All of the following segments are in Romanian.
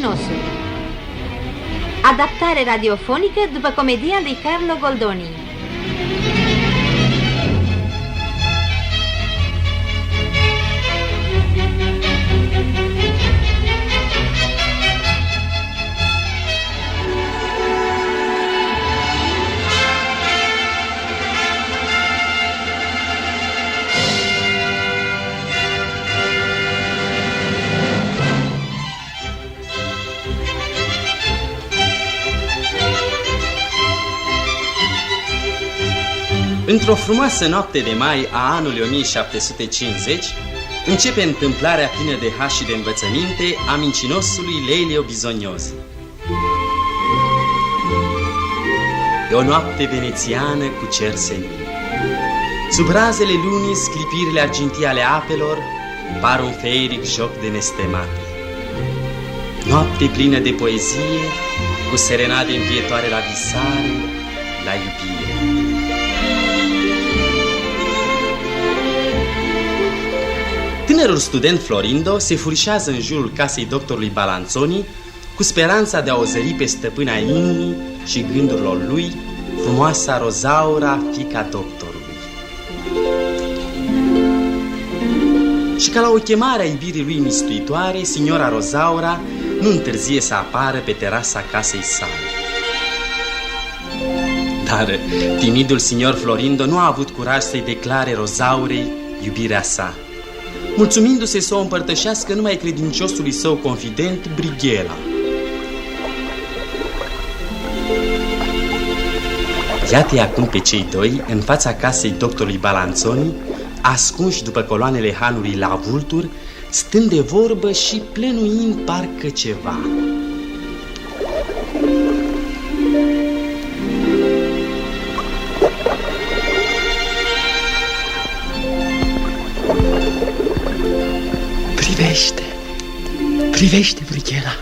Mincinosul. Adaptare radiofonică după comedia lui Carlo Goldoni. Într-o frumoasă noapte de mai a anului 1750, începe întâmplarea plină de har și de învățăminte a mincinosului Lelio Bisognosi. E o noapte venețiană cu cer senin. Sub razele lunii, sclipirile argintii ale apelor par un feeric joc de nestemate. Noapte plină de poezie, cu serenade învietoare la visare, la iubire. Tânărul student Florindo se furișează în jurul casei doctorului Balanzoni cu speranța de a o zări pe stăpâna inimii și gândurilor lui, frumoasa Rosaura, fiica doctorului. Și ca la o chemare a iubirii lui mistuitoare, signora Rosaura nu întârzie să apară pe terasa casei sale. Dar timidul signor Florindo nu a avut curaj să-i declare Rosaurei iubirea sa, mulțumindu-se să o împărtășească numai credinciosului său confident, Brighella. Iată-i acum pe cei doi în fața casei doctorului Balanzoni, ascunși după coloanele hanului la vulturi, stând de vorbă și plănuind parcă ceva. Privește, Brighella.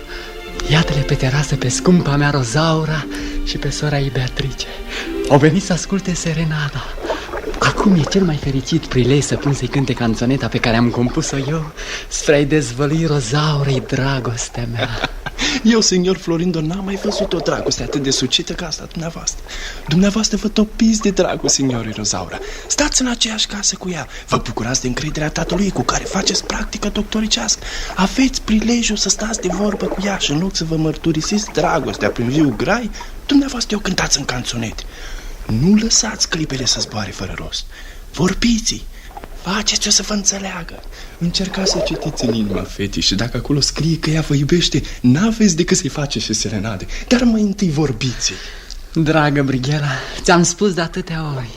Iată-le pe terasă pe scumpa mea Rosaura și pe sora ei Beatrice. Au venit să asculte serenada. Acum e cel mai fericit prilej să pun să-i cânte canțoneta pe care am compus-o eu, spre a-i dezvălui Rosaurei dragostea mea. Eu, signor Florindo, n-am mai văzut o dragoste atât de sucită ca asta dumneavoastră. Dumneavoastră vă topiți de dragul signorii Rosaura. Stați în aceeași casă cu ea. Vă bucurați de încrederea tatălui cu care faceți practică doctoricească. Aveți prilejul să stați de vorbă cu ea și în loc să vă mărturisiți dragostea prin viu grai, dumneavoastră o cântați în canțonete. Nu lăsați clipele să zboare fără rost. Vorbiți-i. Faceți-o să vă înțeleagă. Încercați să citiți în inima fetii și dacă acolo scrie că ea vă iubește, n-aveți decât să-i faceți și serenade. Dar mai întâi vorbiți. Dragă Brighella, ți-am spus de atâtea ori,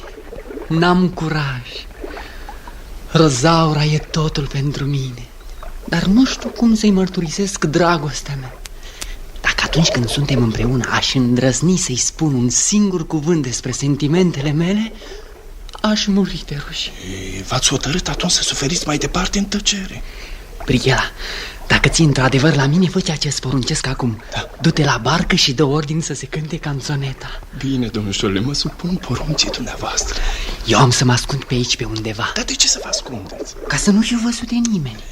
n-am curaj. Rosaura e totul pentru mine, dar nu știu cum să-i mărturisesc dragostea mea. Dacă atunci când suntem împreună aș îndrăzni să-i spun un singur cuvânt despre sentimentele mele, aș muri de rușine. V-ați hotărât atunci să suferiți mai departe în tăcere. Brighella, dacă ții într-adevăr la mine, fă ceea ce-ți poruncesc acum. Da. Du-te la barcă și dă ordin să se cânte canțoneta. Bine, domnișorile, mă supun poruncii dumneavoastră. Eu am să mă ascund pe aici, pe undeva. Dar de ce să vă ascundeți? Ca să nu fiu văzut de nimeni.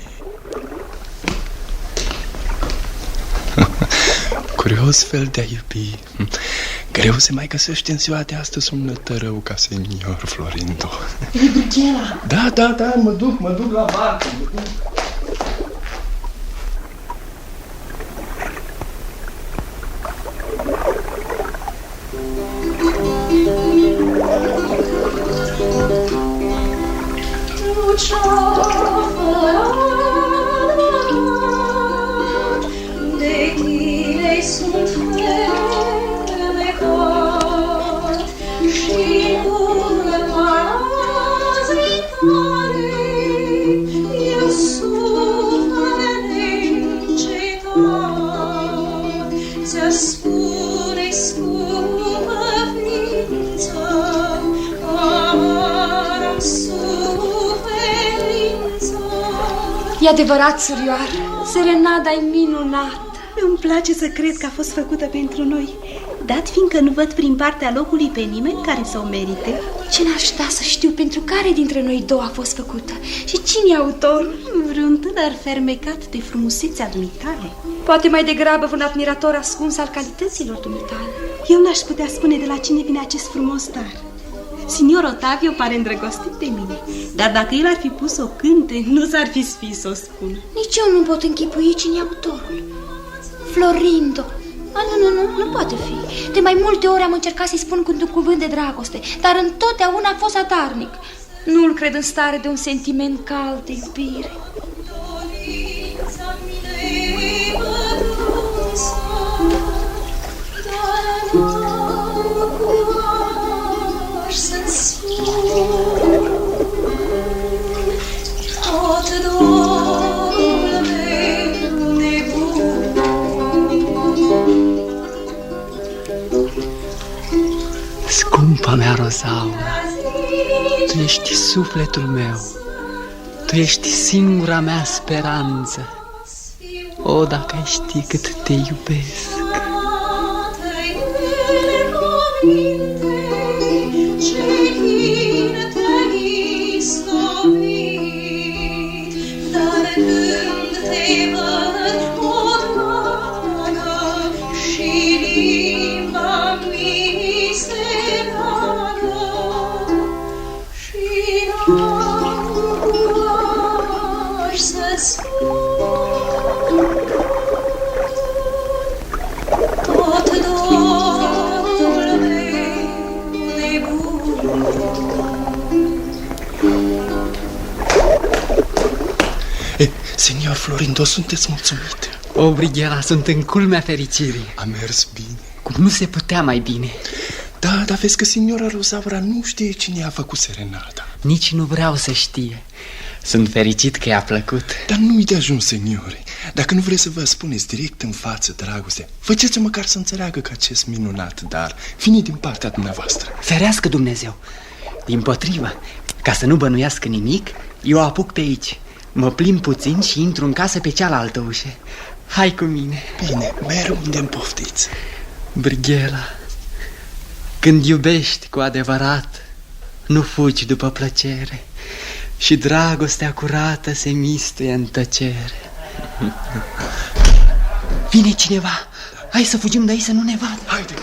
Curios fel de a iubi. Greu se mai găsește în ziua de astăzi un nătărău ca senior Florindo. Ei, Brighella! Da, mă duc la barcă. E adevărat, surioară, serenada e minunată. Îmi place să cred că a fost făcută pentru noi. dat fiindcă nu văd prin partea locului pe nimeni care să o merite. Ce n-aș da să știu pentru care dintre noi două a fost făcută și cine e autorul? Vreun tânăr fermecat de frumusețea dumitale. Poate mai degrabă un admirator ascuns al calităților dumitale. Eu n-aș putea spune de la cine vine acest frumos dar. Signor Ottavio pare îndrăgostit de mine, dar dacă el ar fi pus o cânte, nu s-ar fi sfis să o spună. Nici eu nu pot închipui cine e autorul. Florindo. Nu poate fi. De mai multe ori am încercat să-i spun cu un cuvânt de dragoste, dar întotdeauna a fost zadarnic. Nu-l cred în stare de un sentiment cald de iubire. Scumpa mea Rozaura, tu ești sufletul meu, tu ești singura mea speranță. O, dacă ai ști cât te iubesc. Signor Florindo, sunteți mulțumit? O, Brighella, sunt în culmea fericirii. A mers bine. Cum nu se putea mai bine. Da, dar vezi că signora Rozaura nu știe cine a făcut serenada. Nici nu vreau să știe. Sunt fericit că i-a plăcut. Dar nu-i de ajuns, seniore. Dacă nu vreți să vă spuneți direct în față dragoste, faceți-o măcar să înțeleagă că acest minunat dar vine din partea dumneavoastră. Ferească Dumnezeu. Dimpotrivă, ca să nu bănuiască nimic, eu apuc pe aici. Mă plimb puțin și intru în casă pe cealaltă ușă. Hai cu mine. Bine, merg unde-mi poftiți. Brighella, când iubești cu adevărat, nu fugi după plăcere și dragostea curată se mistuie în tăcere. Vine cineva. Hai să fugim de aici să nu ne vadă. Haide.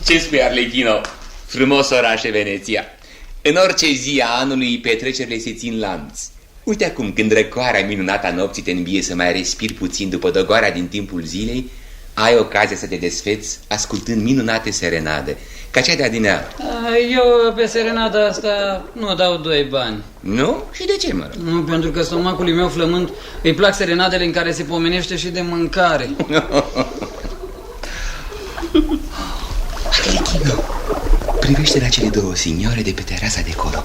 Ce spui, Arlecchino? Frumos oraș e Veneția. În orice zi a anului petrecerile se țin lanț. Uite acum, când răcoarea minunată a nopții te îmbie să mai respiri puțin după dogoarea din timpul zilei, ai ocazia să te desfeți ascultând minunate serenade, ca cea de adineauri. Eu pe serenada asta nu dau 2 bani. Nu? Și de ce, mă rog? Nu, pentru că stomacului meu flământ îi plac serenadele în care se pomenește și de mâncare. Arlecchino, privește la cele două signore de pe terasa de acolo.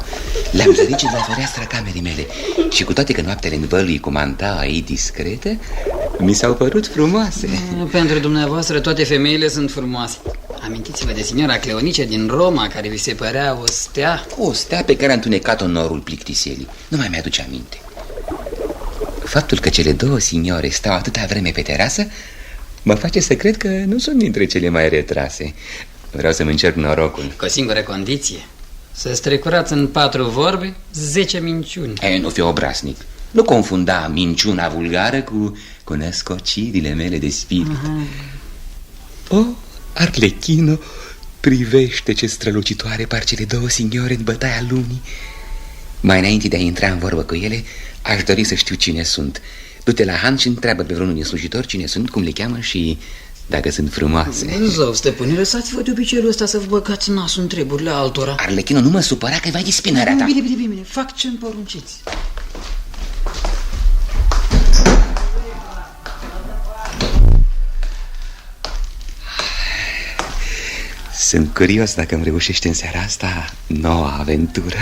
Le-am zăricit la fereastra camerei mele și cu toate că noaptele învălui cu mantaua ei discretă, mi s-au părut frumoase. Pentru dumneavoastră toate femeile sunt frumoase. Amintiți-vă de signora Cleonice din Roma, care vi se părea o stea. O stea pe care a întunecat-o norul plictiselii. Nu mai mi-aduce aminte. Faptul că cele două signore stau atâta vreme pe terasă mă face să cred că nu sunt dintre cele mai retrase. Vreau să-mi încerc norocul. Cu o singură condiție: să strecurați în 4 vorbe 10 minciuni. Nu fi obraznic. Nu confunda minciuna vulgară cu născocirile mele de spirit. O, Arlecchino, privește ce strălucitoare par cele două signore în bătaia lunii. Mai înainte de a intra în vorbă cu ele, aș dori să știu cine sunt. Du-te la Han și întreabă pe vreunul din slujitori cine sunt, cum le cheamă și dacă sunt frumoase. Zău, stăpâne, lăsați-vă de obiceiul ăsta să vă băgați nasul în treburile altora. Arlecchino, nu mă supăra că vai de spinarea ta. Bine, fac ce-mi porunciți. Sunt curios dacă îmi reușește în seara asta noua aventură.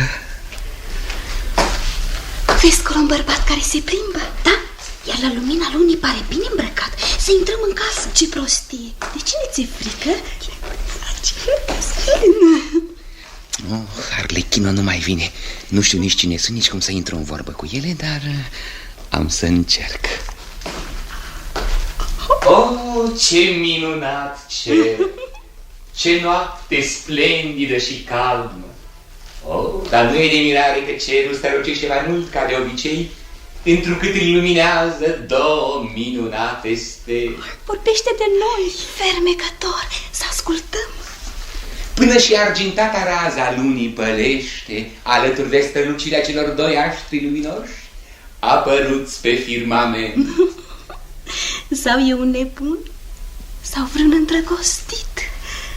Vezi că un bărbat care se plimbă, da? Iar la lumina lunii pare bine îmbrăcat. Să intrăm în casă. Ce prostie! De cine ți-e frică? Nu, Arlechino nu mai vine. Nu știu nici cine sunt, nici cum să intru în vorbă cu ele, dar am să încerc. Oh, ce minunat cer! Ce noapte splendidă și calmă! Oh, dar nu e de mirare că cerul strălucește mai mult ca de obicei, întrucât îl luminează două minunate stele. Vorbește de noi, fermecător, să ascultăm. Până și argintata raza lunii pălește, alături de strălucirea celor doi aștri luminoși, apăruți pe firmament. Sau e un nebun, sau vreun îndrăgostit.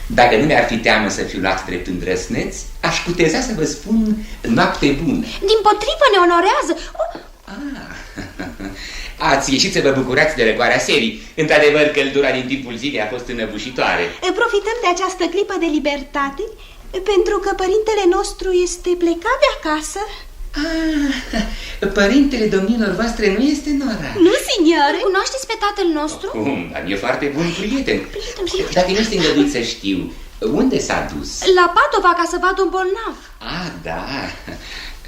Dacă nu mi-ar fi teamă să fiu luat drept îndrăsneț, aș cuteza să vă spun noapte bună. Dimpotrivă ne onorează. Ați ieșit să vă bucurați de răcoarea serii. Într-adevăr, căldura din timpul zilei a fost înăbușitoare. Profităm de această clipă de libertate pentru că părintele nostru este plecat de acasă. Părintele domnilor voastre nu este în oraș. Nu, signore. Cunoașteți pe tatăl nostru? Cum? Dar e foarte bun prieten. Dacă nu este îngăduit să știu, unde s-a dus? La Padova, ca să vadă un bolnav. Da.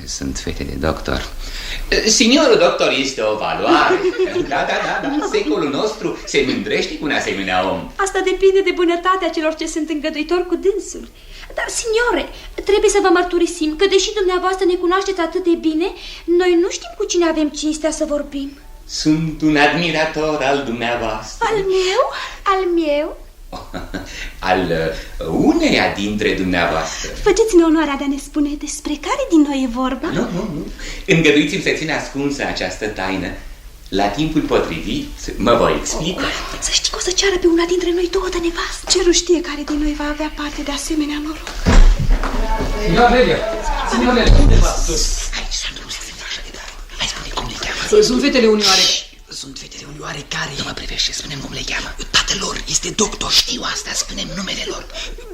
Sunt fete de doctor. Signorul doctor este o valoare. Da. Secolul nostru se mândrește cu un asemenea om. Asta depinde de bunătatea celor ce sunt îngăduitori cu dânsul. Dar, signore, trebuie să vă mărturisim că, deși dumneavoastră ne cunoașteți atât de bine, noi nu știm cu cine avem cinstea să vorbim. Sunt un admirator al dumneavoastră. Al meu? Al meu? Al uneia dintre dumneavoastră. Faceți-ne onoarea de a ne spune despre care din noi e vorba. Nu. Îngăduiți-mi să țin ascunsă această taină. La timpul potrivit mă voi explica. Să știi că o să ceară pe una dintre noi două de nevastă. Cerul știe care din noi va avea parte de asemenea noroc. Signor Lelia, unde v-ați dus? Aici s-a dus, așa de tare. Hai, spune cum le cheamă. Sunt fetele unioare. Sunt fetele unioare care... Nu mă privește, spune-mi cum le cheamă. Tatăl lor este doctor. Știu asta, spune-mi numele lor.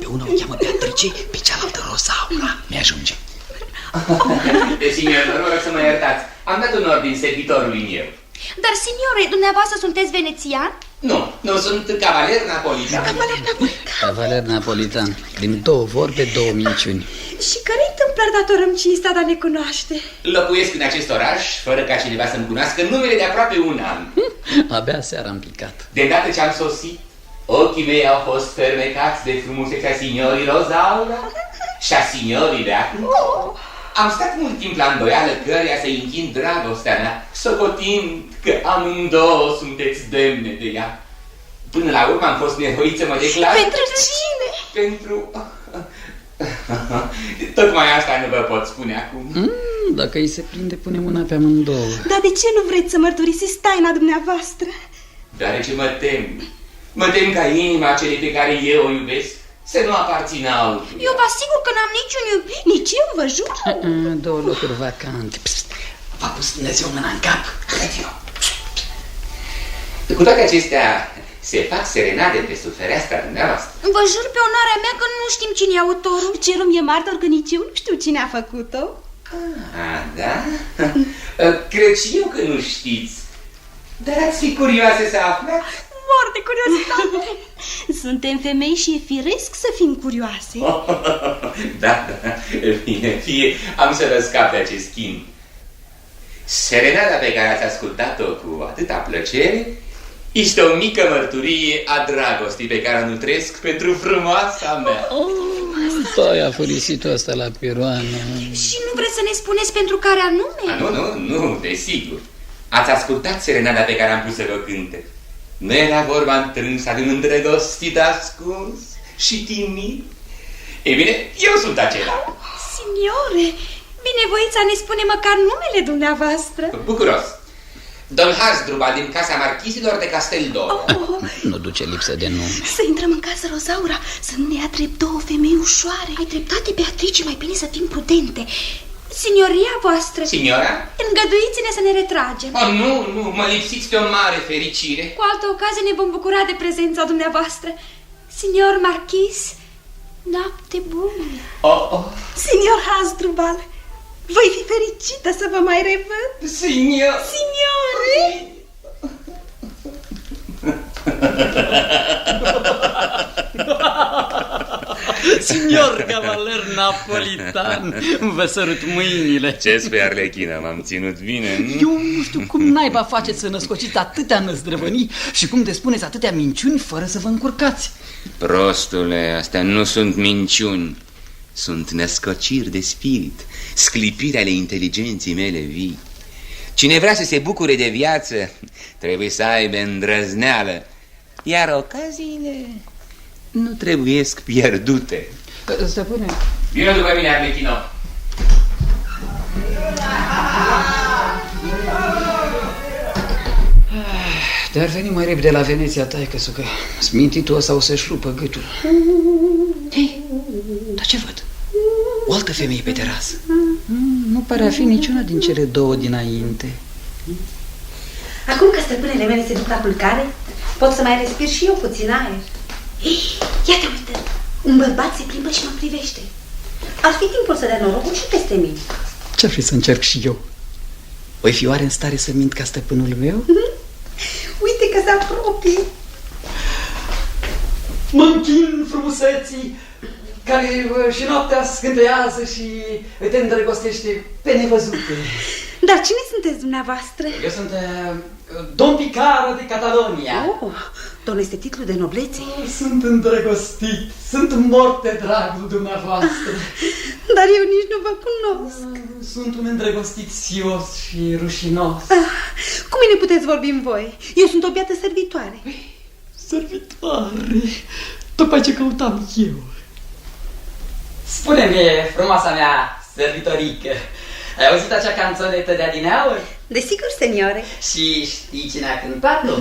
Pe una o cheamă Beatrice, pe cealaltă Rosaura. Mi-ajunge. Signor, vă rog să mă iertați. Am dat un ordin servitorului meu. Dar, signore, dumneavoastră sunteți venețian? Nu, sunt cavaler napolitan. Cavaler napolitan. Din două vorbe, două minciuni. Și care-i întâmplări datorăm cinstea de a ne cunoaște? Locuiesc în acest oraș, fără ca cineva să-mi cunoască numele de aproape un an. Abia seara am picat. De dată ce am sosit, ochii mei au fost fermecați de frumusețea signorii Rosaura și a signorii de acum. Am stat mult timp la îndoială căreia să-i închin dragostea mea, socotind că amândouă sunteți demne de ea. Până la urmă am fost nevoit să mă declar... Pentru cine? Pentru... Tocmai asta nu vă pot spune acum. Dacă îi se prinde, punem una pe amândouă. Dar de ce nu vreți să mărturisiți taina dumneavoastră? Deoarece mă tem. Mă tem ca inima celei pe care eu o iubesc să nu aparțină altuia. Eu vă asigur că n-am niciun iubit. Nici eu, vă jur. Două locuri vacante. V-a pus Dumnezeu mâna în cap. Cu toate acestea, se fac serenade pe sub fereastra dumneavoastră. Vă jur pe onoarea mea că nu știm cine e autorul. Cerul mi-e martor că nici eu nu știu cine a făcut-o. Da? Cred și eu că nu știți. Dar ați fi curioase să aflați? Mor de curiozitate. Suntem femei și e firesc să fim curioase. Da, fie am să vă scap de acest schimb. Serenada pe care ați ascultat-o cu atâta plăcere este o mică mărturie a dragostii pe care o nutresc pentru frumoasa mea. Stai, a furisitul ăsta la piroană. Și nu vreți să ne spuneți pentru care anume? Nu, desigur. Ați ascultat serenada pe care am pus să vă cânte. Nu era vorba întrânsa de un îndrăgostit ascuns și timid? Ei bine, eu sunt acela. Signore, binevoiți a ne spune măcar numele dumneavoastră. Bucuros. Don Hasdrubal din casa marchisilor de Casteldoro. Nu duce lipsă de nume. Să intrăm în casă, Rosaura, să nu ne ia drept două femei ușoare. Ai dreptate, Beatrice, mai bine să fim prudente. Signoria voastră. Signora? Îngăduiți-ne să ne retragem. Nu, mă lipsiți de o mare fericire. Cu altă ocazie ne vom bucura de prezența dumneavoastră. Signor Marchis, noapte bună. Signor Hasdrubal, voi fi fericită să vă mai revăd. Signore! Signor cavaler napolitan, vă sărut mâinile. Ce spui, Arlechină? M-am ținut bine? Eu nu știu cum naiba faceți să născociți atâtea năzdrăvănii și cum de spuneți atâtea minciuni fără să vă încurcați. Prostule, astea nu sunt minciuni. Sunt născociri de spirit, sclipiri ale inteligenței mele vii. Cine vrea să se bucure de viață trebuie să aibă îndrăzneală, iar ocaziile nu trebuiesc pierdute. Stăpâne... Vină după mine, Arlechino. Te-ar veni mai repede la Veneția, taică-su, că smintitul ăsta o să-și rupă gâtul. Hei, dar ce văd? O altă femeie pe terasă. Nu pare a fi niciuna din cele două dinainte. Acum că stăpânele mele se duc la culcare, pot să mai respir și eu puțin aer. Ei, ia te uită! Un bărbat se plimbă și mă privește. Ar fi timpul să dea norocul și peste mine. Ce-ar fi să încerc și eu? Voi fi oare în stare să mint ca stăpânul meu? Uite că se apropie. Mă închin frumuseții care și noaptea scânteiază și te îndrăgostește pe nevăzute. Dar cine sunteți dumneavoastră? Eu sunt Don Picaro de Catalonia. Oh, domn, este titlul de noblețe. Sunt îndrăgostit, sunt mort de dragul dumneavoastră. Dar eu nici nu vă cunosc. Sunt un îndrăgostit sios și rușinos. Cu mine puteți vorbi în voi. Eu sunt o biată servitoare. Servitoare? Tocmai ce căutam eu. Spune-mi, frumoasa mea servitorică, ai auzit acea canțonetă de adineauri? Desigur, seniore. Și știi cine a cântat-o?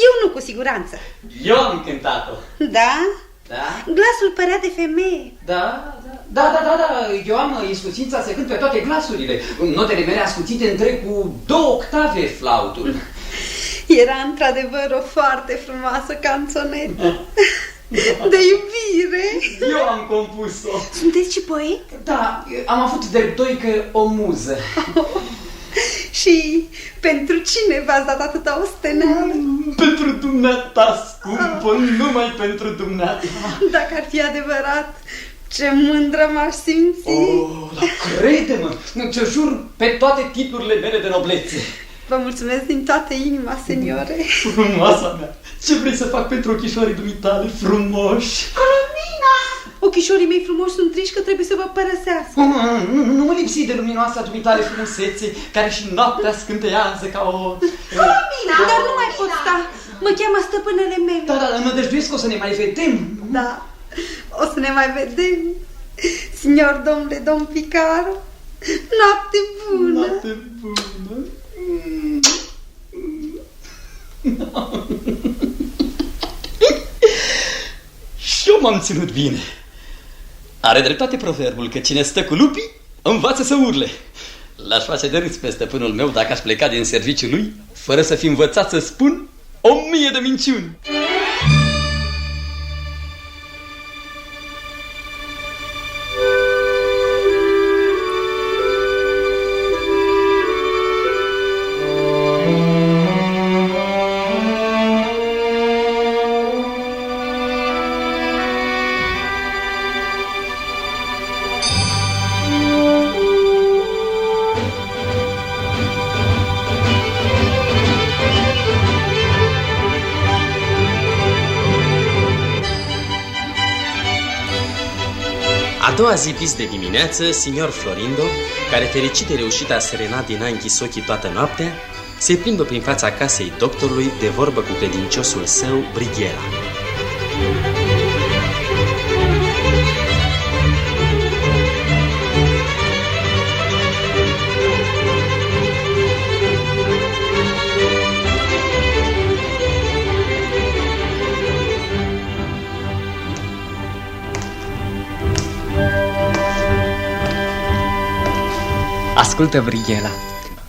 Eu nu, cu siguranță. Eu am cântat-o. Da? Da? Glasul părea de femeie. Da. Eu am iscusința să cânt pe toate glasurile. Notele mele ascuțite întreg cu 2 octave flautul. Era într-adevăr o foarte frumoasă canțonetă. De iubire. Eu am compus-o. Sunteți și poet? Da, am avut de doică o muză. Și pentru cine v-ați dat atâta osteneală? Pentru dumneata, scumpă, numai pentru dumneata. Dacă ar fi adevărat, ce mândră m-aș simți. Dar crede-mă, ce jur pe toate titlurile mele de noblețe. Vă mulțumesc din toată inima, seniore. Frumoasa mea, ce vrei să fac pentru ochișorii dumitale frumoși? Colomina! Ochișorii mei frumoși sunt triși că trebuie să vă părăsească. Nu mă lipsi de luminoasa dumitale frumusețe, care și noaptea scânteiază ca o... Colomina! Dar nu mai pot sta. Mă cheamă stăpânele mele. Da, mă dăjduiesc că o să ne mai vedem. Da, o să ne mai vedem. Signor domnule Don Picaro, noapte bună. Noapte bună. Și eu m-am ținut bine. Are dreptate proverbul că cine stă cu lupii învață să urle. L-aș face de râs pe stăpânul meu dacă aș pleca din serviciul lui fără să fi învățat să spun 1000 de minciuni. A doua zi vis de dimineață, signor Florindo, care fericit de reușita serenadei n-a închis ochii toată noaptea, se plimbă prin fața casei doctorului de vorbă cu credinciosul său, Brighella. Ascultă, Brighella,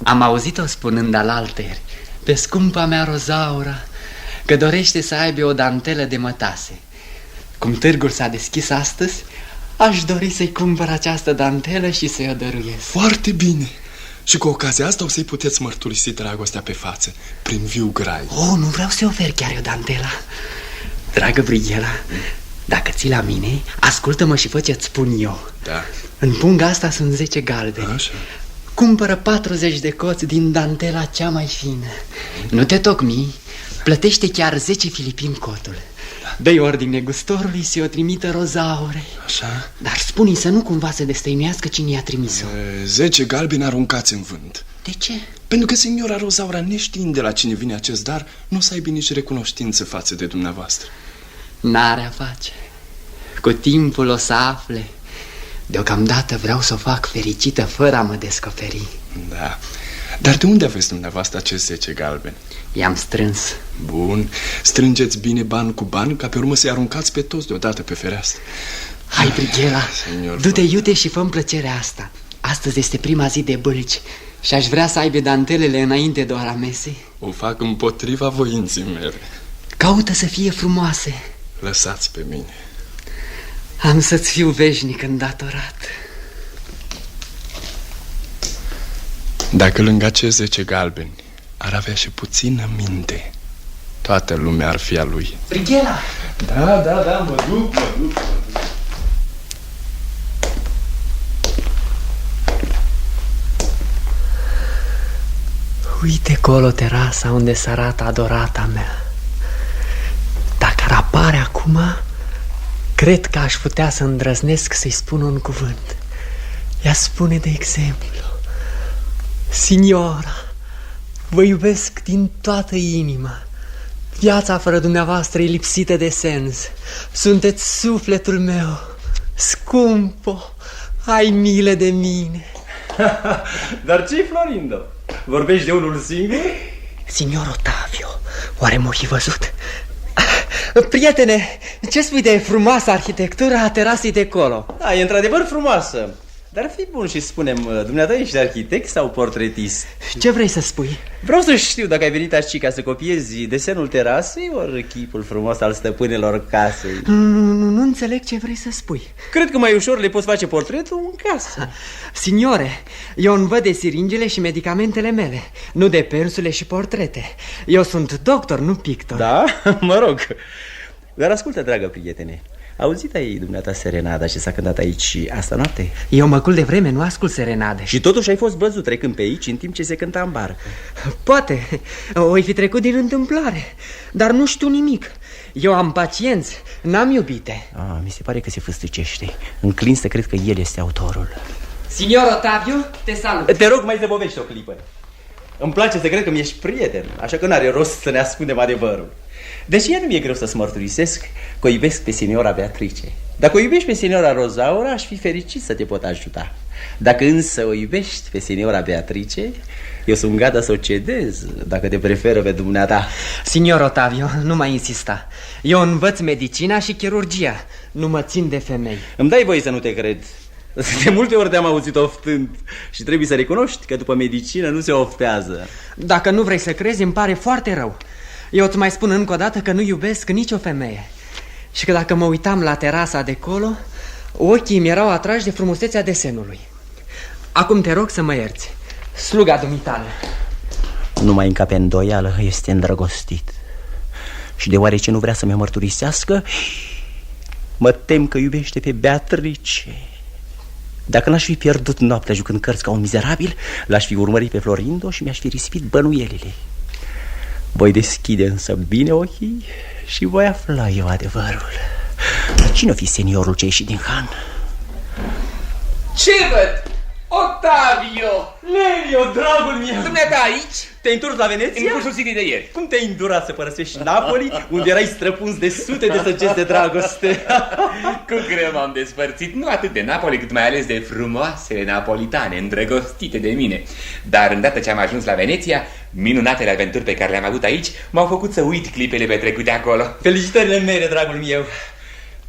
am auzit-o spunând alaltăieri pe scumpa mea Rozaura că dorește să aibă o dantelă de mătase. Cum târgul s-a deschis astăzi, aș dori să-i cumpăr această dantelă și să-i o dăruiesc. Foarte bine! Și cu ocazia asta o să-i puteți mărturisi dragostea pe față, prin viu grai. Nu vreau să-i ofer chiar eu dantela. Dragă Brighella, Dacă ții la mine, ascultă-mă și fă ce-ți spun eu. Da. În punga asta sunt 10 galbeni. Așa. Cumpără 40 de coți din dantela cea mai fină. Nu te tocmi, plătește chiar 10 filipini cotul. Dă-i ordine gustorului să o trimită Rozaurei. Așa. Dar spune-i să nu cumva să destăinuiască cine i-a trimis-o. 10 galbeni aruncați în vânt. De ce? Pentru că signora Rozaura, neștiind de la cine vine acest dar, nu să aibă nici recunoștință față de dumneavoastră. N-are a face. Cu timpul o să afle. Deocamdată vreau să o fac fericită fără a mă descoperi. Da. Dar de unde aveți dumneavoastră acești 10 galbeni? I-am strâns. Bun. Strângeți bine bani cu bani, ca pe urmă să-i aruncați pe toți deodată pe fereastră. Hai, Brighela, du-te Florindo, iute și fă-mi plăcerea asta. Astăzi este prima zi de bâlci și aș vrea să aibă dantelele înainte de ora mesei. o fac împotriva voinții mele. Caută să fie frumoase. Lăsați pe mine. Am să-ți fiu veșnic îndatorat. Dacă lângă acești 10 galbeni ar avea și puțină minte, toată lumea ar fi a lui. Brighela! Da, mă duc. Uite colo terasa unde se arată adorata mea. Dacă ar apare acum, cred că aș putea să îndrăznesc să-i spun un cuvânt. Ea spune, de exemplu: Signora, vă iubesc din toată inima. Viața fără dumneavoastră e lipsită de sens. Sunteți sufletul meu. Scumpo, ai milă de mine. Dar ce-i, Florindo? Vorbești de unul singur? Signor Otavio, oare m-o fi văzut? Prietene, ce spui de frumoasa arhitectură a terasei de colo? Da, e într-adevăr frumoasă. Dar fi bun și spune-mi, dumneata ești arhitect sau portretist? Ce vrei să spui? Vreau să știu dacă ai venit aici ca să copiezi desenul terasei ori chipul frumos al stăpânilor casei. Nu înțeleg ce vrei să spui. Cred că mai ușor le poți face portretul în casă. Signore, eu îmi văd de siringele și medicamentele mele, nu de pensule și portrete. Eu sunt doctor, nu pictor. Da? Mă rog. Dar ascultă, dragă prietene, auzit ai dumneata serenada și s-a cântat aici asta noapte? Eu mă culc de vreme, nu ascult serenade. Și totuși ai fost văzut trecând pe aici în timp ce se cânta în barcă. Poate, o fi trecut din întâmplare, dar nu știu nimic. Eu am pacienți, n-am iubite. Mi se pare că se făstăcește. Înclin să cred că el este autorul. Signor Otavio, te salut. Te rog, mai zăbovește o clipă. Îmi place să cred că mi-ești prieten, așa că n-are rost să ne ascundem adevărul. Deși nu mi-e greu să-ți mărturisesc că o iubesc pe signora Beatrice. Dacă o iubești pe signora Rozaura, aș fi fericit să te pot ajuta. Dacă însă o iubești pe signora Beatrice, eu sunt gata să o cedez, dacă te preferă pe dumneata. Signor Otavio, nu mai insista. Eu învăț medicina și chirurgia, nu mă țin de femei. Îmi dai voie să nu te cred. De multe ori te-am auzit oftând și trebuie să recunoști că după medicină nu se oftează. Dacă nu vrei să crezi, îmi pare foarte rău. Eu îți mai spun încă o dată că nu iubesc nicio femeie și că dacă mă uitam la terasa de colo, ochii mi erau atrași de frumusețea desenului. Acum te rog să mă ierți. Sluga dumitale. Nu mai încape îndoială, este îndrăgostit. Și deoarece nu vrea să-mi mărturisească, mă tem că iubește pe Beatrice. Dacă n-aș fi pierdut noaptea jucând cărți ca un mizerabil, l-aș fi urmărit pe Florindo și mi-aș fi risipit bănuielile. Voi deschide însă bine ochii și voi afla eu adevărul. Cine-o fi seniorul ce a ieșit din han? Ce văd? Otavio! Lelio, dragul meu! Dumneata aici? Te-ai întors la Veneția? În cursul zilei de ieri. Cum te-ai îndurat să părăsești Napoli, unde erai străpuns de sute de săgeți de dragoste? Cu greu m-am despărțit, nu atât de Napoli, cât mai ales de frumoasele napolitane, îndrăgostite de mine. Dar îndată ce am ajuns la Veneția, minunatele aventuri pe care le-am avut aici m-au făcut să uit clipele petrecute acolo. Felicitările mele, dragul meu!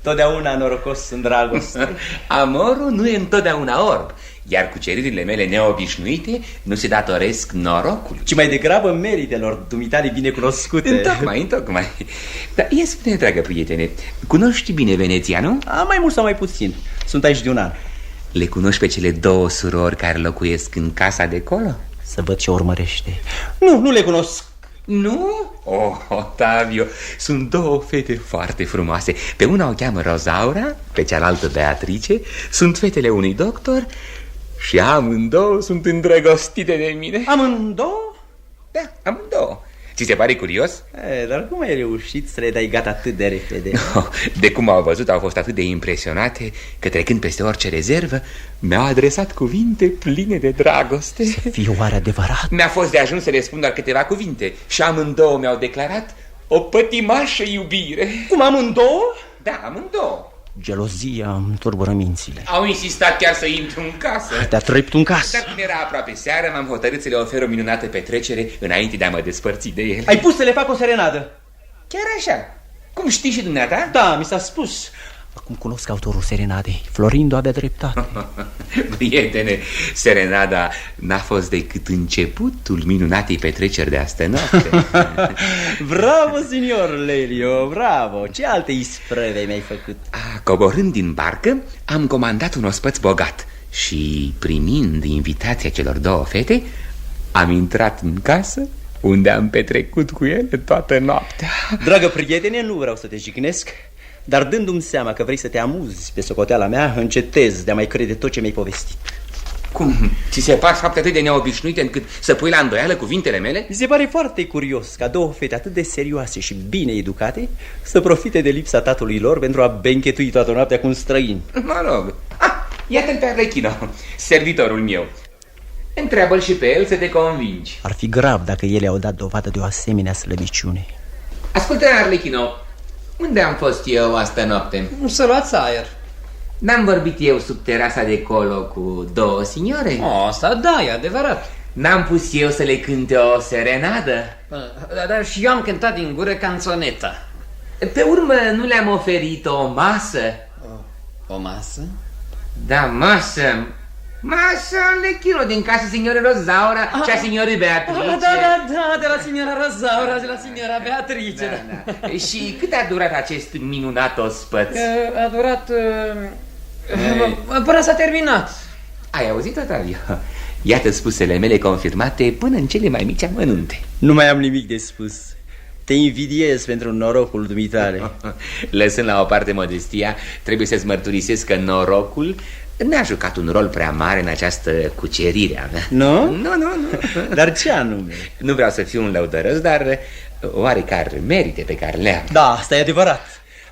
Totdeauna norocos în dragoste. Amorul nu e întotdeauna orb, iar cuceririle mele neobișnuite nu se datoresc norocului, ci mai degrabă meritelor dumitale binecunoscute. Întocmai. Dar ia spune, dragă prietene, cunoști bine Veneția, nu? Mai mult sau mai puțin. Sunt aici de un an. Le cunoști pe cele două surori care locuiesc în casa de colo? Să văd ce urmărește. Nu le cunosc. Nu? Oh, Otavio, sunt două fete foarte frumoase. Pe una o cheamă Rosaura, pe cealaltă Beatrice. Sunt fetele unui doctor și amândouă sunt îndrăgostite de mine. Amândouă? Da, amândouă. Ți se pare curios? Dar cum ai reușit să le dai gata atât de repede? De cum au văzut, au fost atât de impresionate că, trecând peste orice rezervă, mi-au adresat cuvinte pline de dragoste. Să fie oare adevărat? Mi-a fost de ajuns să le spun doar câteva cuvinte și amândouă mi-au declarat o pătimașă iubire. Cum, amândouă? Da, amândouă. Gelozia îmi turbură mințile. Au insistat chiar să intru în casă. Te-a trăit în casă. Dar când era aproape seară, m-am hotărât să le ofer o minunată petrecere înainte de a mă despărți de ele. Ai pus să le fac o serenadă? Chiar așa. Cum știi și dumneata? Da, mi s-a spus. Acum cunosc autorul serenadei. Florindo avea dreptate. Prietene, serenada n-a fost decât începutul minunatei petreceri de astă noapte. Bravo, signor Lelio, bravo. Ce alte isprăve mi-ai făcut? Coborând din barcă, am comandat un ospăț bogat și, primind invitația celor două fete, am intrat în casă, unde am petrecut cu ele toată noaptea. Dragă prietene, nu vreau să te jignesc, dar dându-mi seama că vrei să te amuzi pe socoteala mea, încetez de a mai crede tot ce mi-ai povestit. Cum? Ți se par fapte atât de neobișnuite încât să pui la îndoială cuvintele mele? Mi se pare foarte curios ca două fete atât de serioase și bine educate să profite de lipsa tatălui lor pentru a benchetui toată noaptea cu un străin. Mă rog. Iată-l pe Arlechino, servitorul meu. Întreabă-l și pe el să te convingi. Ar fi grav dacă ele au dat dovadă de o asemenea slăbiciune. Ascultă, Arlechino, unde am fost eu astă noapte? Să luați aer. N-am vorbit eu sub terasa de colo cu două signore? Asta da, e adevărat. N-am pus eu să le cânte o serenadă? Dar și eu am cântat din gură canțoneta. Pe urmă nu le-am oferit o masă? O masă? Da, masă. Masă Arlechino din casa signorii Rosaura și a signorii Beatrice. Da, de la signora Rosaura, de la signora Beatrice. Da. Și cât a durat acest minunat ospăț? A durat... până s-a terminat. Ai auzit, Otavio? Iată spusele mele confirmate până în cele mai mici amănunte. Nu mai am nimic de spus. Te invidiez pentru norocul dumitale. Lăsând la o parte modestia, trebuie să-ți mărturisesc că norocul n-a jucat un rol prea mare în această cucerire a mea. Nu? Nu. Dar ce anume? Nu vreau să fiu un lăudăros, dar oarecare merite pe care le am. Da, asta e adevărat.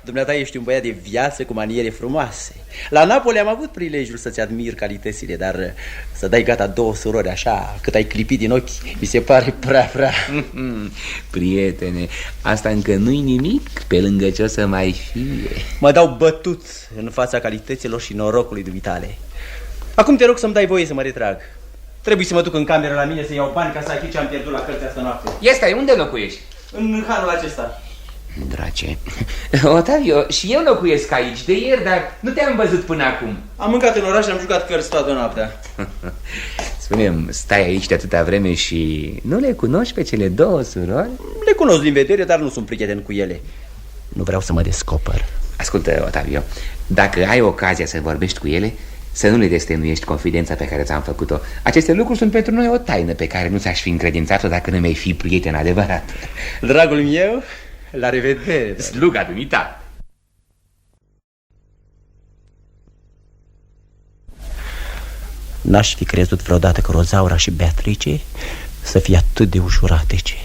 Dumneata ești un băiat de viață cu maniere frumoase. La Napoli am avut prilejul să-ți admir calitățile, dar să dai gata două surori așa, cât ai clipit din ochi, mi se pare prea. Prietene, asta încă nu-i nimic pe lângă ce o să mai fie. Mă dau bătut în fața calităților și norocului dumitale. Acum te rog să-mi dai voie să mă retrag. Trebuie să mă duc în cameră la mine să iau bani ca să achit ce am pierdut la cărți astă noapte. Ia stai, unde locuiești? În halul acesta. Drace, Otavio, și eu locuiesc aici de ieri, dar nu te-am văzut până acum. Am mâncat în oraș și am jucat cărți toată noaptea. Spune-mi, stai aici de atâta vreme și nu le cunoști pe cele două surori? Le cunosc din vedere, dar nu sunt prieten cu ele. Nu vreau să mă descoper. Ascultă, Otavio, dacă ai ocazia să vorbești cu ele, să nu le destăinuiești confidența pe care ți-am făcut-o. Aceste lucruri sunt pentru noi o taină pe care nu ți-aș fi încredințat-o dacă nu mi-ai fi prieten adevărat. Dragul meu, la revedere. Sluga dumita. N-aș fi crezut vreodată că Rosaura și Beatrice să fie atât de ușuratece.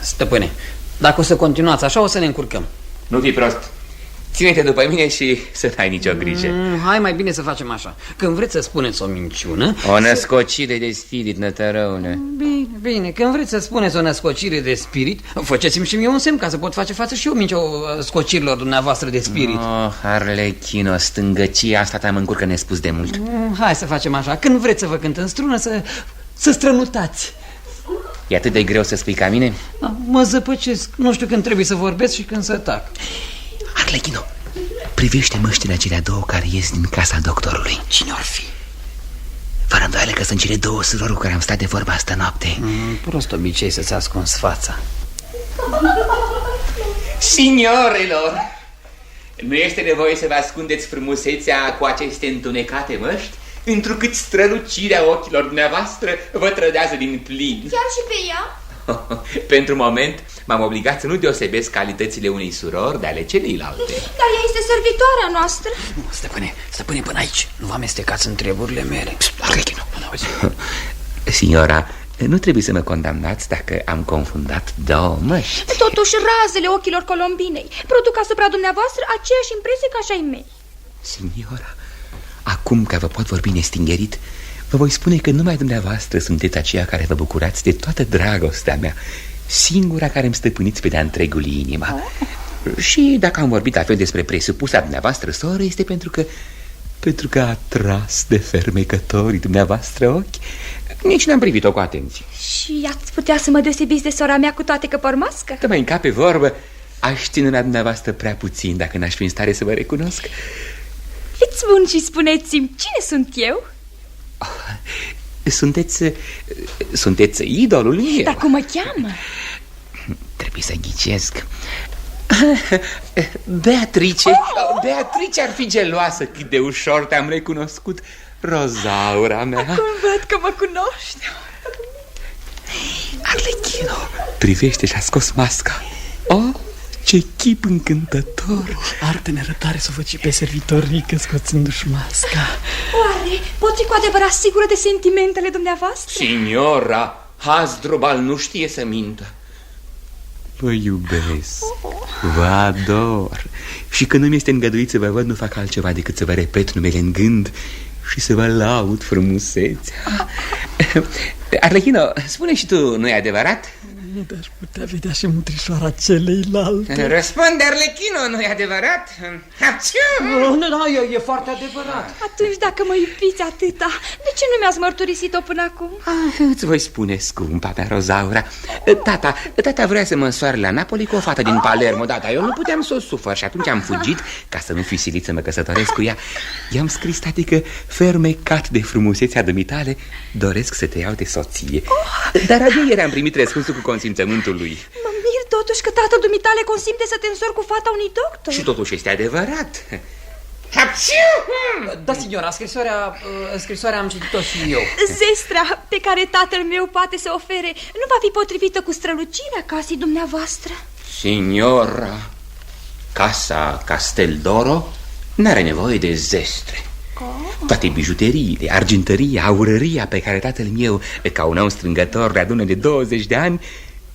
Stăpâne, dacă o să continuați așa, o să ne încurcăm. Nu fi prost. Ține-te după mine și să n-ai nicio grijă. Hai, mai bine să facem așa. Când vreți să spuneți o minciună... O născocire de spirit, nătărăule. Bine, când vreți să spuneți o născocire de spirit, faceți-mi și mie un semn ca să pot face față și eu scocirilor dumneavoastră de spirit. Arlechino, stângăcia asta te-am încurcă nespus de mult. Hai să facem așa. Când vreți să vă cânt în strună, să strănutați. E atât de greu să spui ca mine? Mă zăpăcesc. Nu știu când trebuie să vorbesc și când să tac. Arlechino, privește măștile acelea două care ies din casa doctorului. Cine or fi? Fără îndoială că sunt cele două surori cu care am stat de vorba astă noapte. Prost obicei să-ți ascunzi fața. Signorelor, nu este nevoie să vă ascundeți frumusețea cu aceste întunecate măști? întrucât strălucirea ochilor dumneavoastră vă trădează din plin. Chiar și pe ea? Pentru moment m-am obligat să nu deosebesc calitățile unei surori de ale celeilalte. Dar ea este servitoarea noastră. Stăpâne, până aici. Nu vă amestecați în treburile mele. Arlechino, Signora, nu trebuie să mă condamnați dacă am confundat două măști. Totuși, razele ochilor Colombinei produc asupra dumneavoastră aceeași impresie ca și ai mei. Signora, acum că vă pot vorbi nestingerit, vă voi spune că numai dumneavoastră sunteți aceea care vă bucurați de toată dragostea mea, singura care îmi stăpâniți pe de-a întregul inima. Și dacă am vorbit la fel despre presupusa dumneavoastră soră, este pentru că a tras de fermecătorii dumneavoastră ochi. Nici n-am privit-o cu atenție. Și ați putea să mă deosebiți de sora mea cu toate că pormască? Că mai încape vorbă, aș ține la dumneavoastră prea puțin dacă n-aș fi în stare să vă recunosc. Fiți bun și spuneți-mi, cine sunt eu? Sunteți idolul meu. Dar cum mă cheamă? Trebuie să ghicesc. Beatrice. Beatrice ar fi geloasă. Cât de ușor te-am recunoscut, Rozaura mea. Acum văd că mă cunoști. Arlechino, privește și-a scos masca. Oh, ce chip încântător. Artă nerăbdare să o văd și pe servitorică scoțându-și masca. Oare pot fi cu adevărat sigură de sentimentele dumneavoastră? Signora, Hasdrubal nu știe să mintă. Vă iubesc, vă ador. Și când nu mi este îngăduit să vă văd, nu fac altceva decât să vă repet numele în gând și să vă laud frumusețea. Arlechino, spune și tu, nu-i adevărat? Nu, dar putea vedea și mutrișoara celeilalte. Răspunde, Arlechino, nu-i adevărat? Nu, e foarte adevărat. Atunci, dacă mă iubiți atâta, de ce nu mi-ați mărturisit-o până acum? Îți voi spune, scumpa mea Rozaura. Tata vrea să mă însoare la Napoli cu o fată din Palermo. Da, dar eu nu puteam să o sufăr și atunci am fugit ca să nu fiu silit să mă căsătoresc cu ea. I-am scris tati că, fermecat de frumusețea dumitale, doresc să te iau de soție. Dar abia ieri am primit răspunsul cu consimțământul lui. Mă mir totuși că tatăl dumitale consimte să te însori cu fata unui doctor. Și totuși este adevărat. Da, signora, scrisoarea am citit-o și eu. Zestrea pe care tatăl meu poate să ofere nu va fi potrivită cu strălucirea casei dumneavoastră. Signora, casa Casteldoro n-are nevoie de zestre. Toate bijuteriile, argintăria, aurăria pe care tatăl meu, ca un om strângător, le adună de 20 de ani,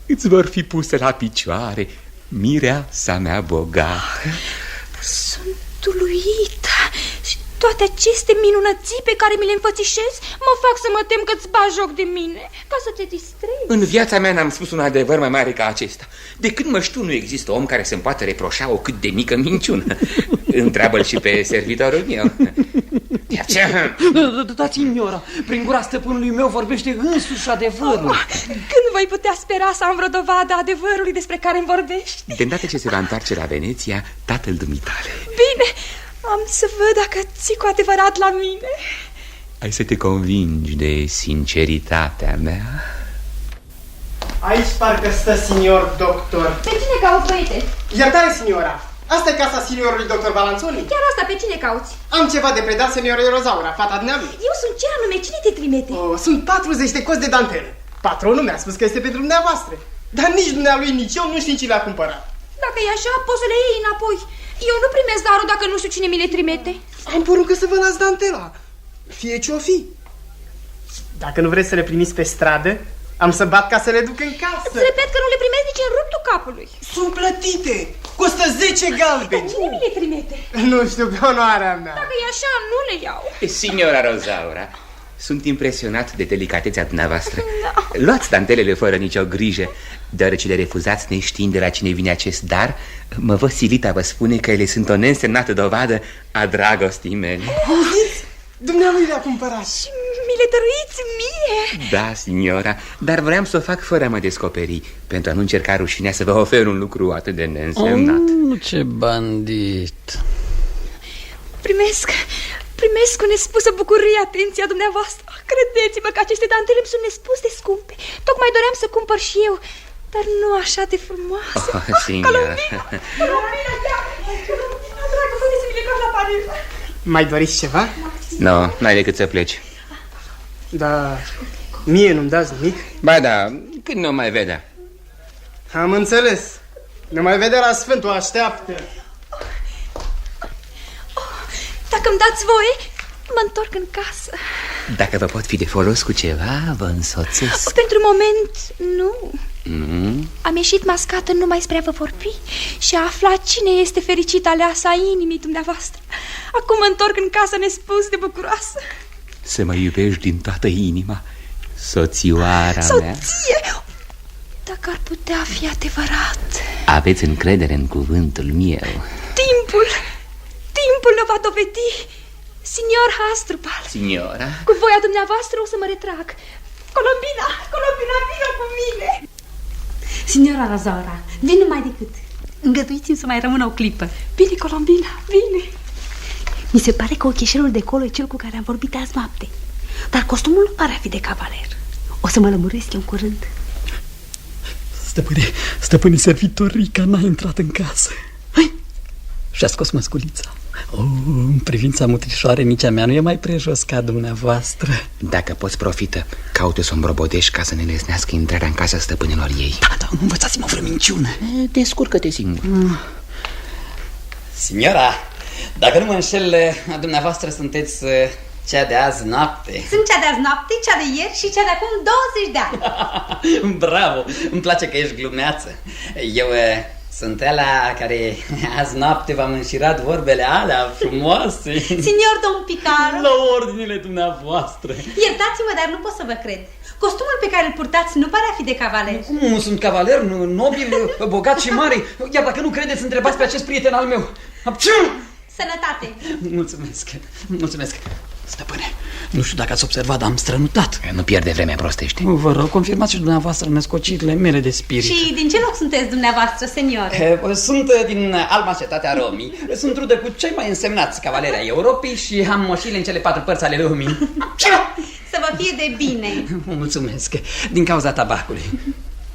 îți vor fi puse la picioare, mireasa mea bogată. Sunt uluită. Și toate aceste minunății pe care mi le înfățișez mă fac să mă tem că-ți bagi joc de mine, ca să te distrezi. În viața mea n-am spus un adevăr mai mare ca acesta. De când mă știu, nu există om care să-mi poată reproșa o cât de mică minciună. Întreabă-l și pe servitorul meu. Da, signora, prin gura stăpânului meu vorbește însuși adevărul. Când voi putea spera să am vreo dovadă adevărului despre care îmi vorbești? De îndată ce se va întoarce la Veneția, tatăl dumitale. Bine, am să văd dacă ții cu adevărat la mine. Ai să te convingi de sinceritatea mea. Aici parcă stă signor doctor. Pe cine cauți, băiete? Iertare, signora. Asta e casa signorului doctor Balanzoni? Chiar asta, pe cine cauți? Am ceva de predat signorului Rozaura, fata dumneavoastră. Eu sunt ce anume? Cine te trimite? Sunt 40 de cozi de dantelă. Patronul mi-a spus că este pentru dumneavoastră. Dar nici dumnealui, nici eu nu știm ce le-a cumpărat. Dacă e așa, poți să le iei înapoi. Eu nu primesc darul dacă nu știu cine mi le trimite. Am poruncă să vă las dantela, fie ce-o fi. Dacă nu vreți să le primiți pe stradă, am să bat ca să le duc în casă. Îți repet că nu le primesc nici în ruptul capului. Sunt plătite, costă 10 galbeni. Dar cine mi le trimite? Nu știu, pe onoarea mea. Dacă e așa, nu le iau. Signora Rozaura, sunt impresionat de delicatețea dumneavoastră. Luați dantelele fără nicio grijă, deoarece le refuzați neștiind de la cine vine acest dar. Mă văd silit a vă spune că ele sunt o neînsemnată dovadă a dragostii mele. Dumnealui le-a cumpărat. Și mi le dăruiți mie? Da, signora, dar vreau să o fac fără a mă descoperi, pentru a nu încerca rușinea să vă ofer un lucru atât de neînsemnat. Ce bandit. Primesc cu nespusă bucurie atenția dumneavoastră. Credeți-mă că aceste dantele îmi sunt nespus de scumpe. Tocmai doream să cumpăr și eu, dar nu așa de frumoasă. Signora. Colomina, dragă, puteți să mi le cași la Paris. Mai doriți ceva? Nu, n-ai decât să pleci. Da, mie nu-mi dați nimic? Ba da, când nu mai vedea? Am înțeles. Nu mai vedea la Sfântul, așteaptă. Dacă îmi dați voie, mă întorc în casă. Dacă vă pot fi de folos cu ceva, vă însoțesc. Pentru moment, nu. Nu? Am ieșit mascată numai spre a vă vorbi și a afla cine este fericită aleasa a inimii dumneavoastră. Acum mă întorc în casă nespus de bucuroasă. Să mă iubești din toată inima, soțioara mea. Soție! Dacă ar putea fi adevărat. Aveți încredere în cuvântul meu. Timpul ne va dovedi. Signor Hasdrubal. Signora? Cu voia dumneavoastră o să mă retrag. Colombina, vină cu mine. Signora Rosaura, vin numai decât. Îngăduiți-mi să mai rămână o clipă. Bine, Colombina, bine. Mi se pare că ocheșerul de colo e cel cu care am vorbit azi noapte. Dar costumul nu pare a fi de cavaler. O să mă lămuresc eu în curând. Stăpâne, servitorica n-a intrat în casă. Hai! Și-a scos măsculița. În privința mutrișoare, nici a mea nu e mai prejos ca dumneavoastră. Dacă poți, profită. Caută să o îmbrobodești ca să ne lesnească intrarea în casa stăpânilor ei. Da, nu învățați-mă vreo minciună. Descurcă-te singur. Signora, dacă nu mă înșel, dumneavoastră sunteți cea de azi noapte. Sunt cea de azi noapte, cea de ieri și cea de acum 20 de ani. Bravo, îmi place că ești glumeață. Eu sunt ăla care azi noapte v-am înșirat vorbele alea frumoase. Signor Don Picaro, la ordinele dumneavoastră. Iertați-mă, dar nu pot să vă cred. Costumul pe care îl purtați nu pare a fi de cavaler. Cum sunt cavaler, nobil, bogat și mare? Iar dacă nu credeți, întrebați pe acest prieten al meu. Sănătate. Mulțumesc. Stăpâne, nu știu dacă ați observat, dar am strănutat. Nu pierde vremea, prostește. Vă rog, confirmați și dumneavoastră născocirile mele de spirit. Și din ce loc sunteți dumneavoastră, senior? Sunt din Alma, cetatea Romii. Sunt rudă cu cei mai însemnați cavaleri ai Europei și am moșile în cele 4 părți ale lumii. Să vă fie de bine. Mulțumesc. Din cauza tabacului.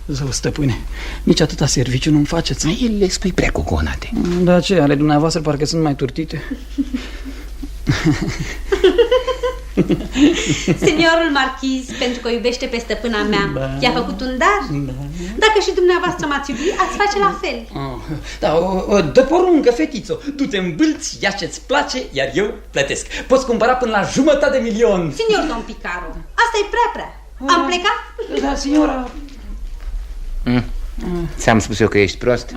Zău, stăpâne, nici atâta serviciu nu-mi faceți. El le spui prea cuconate. Da, ce, ale dumneavoastră parcă sunt mai turtite. Seniorul marchiz, pentru că o iubește pe stăpâna mea, i-a făcut un dar. Dacă și dumneavoastră m-ați iubi, ați face la fel. Dă poruncă, fetițo. Du-te în bâlți, ia ce-ți place, iar eu plătesc. Poți cumpăra până la 500.000 de. Signor Don Picaro, asta e prea. Am plecat? Da, signora. Ți-am spus eu că ești prost?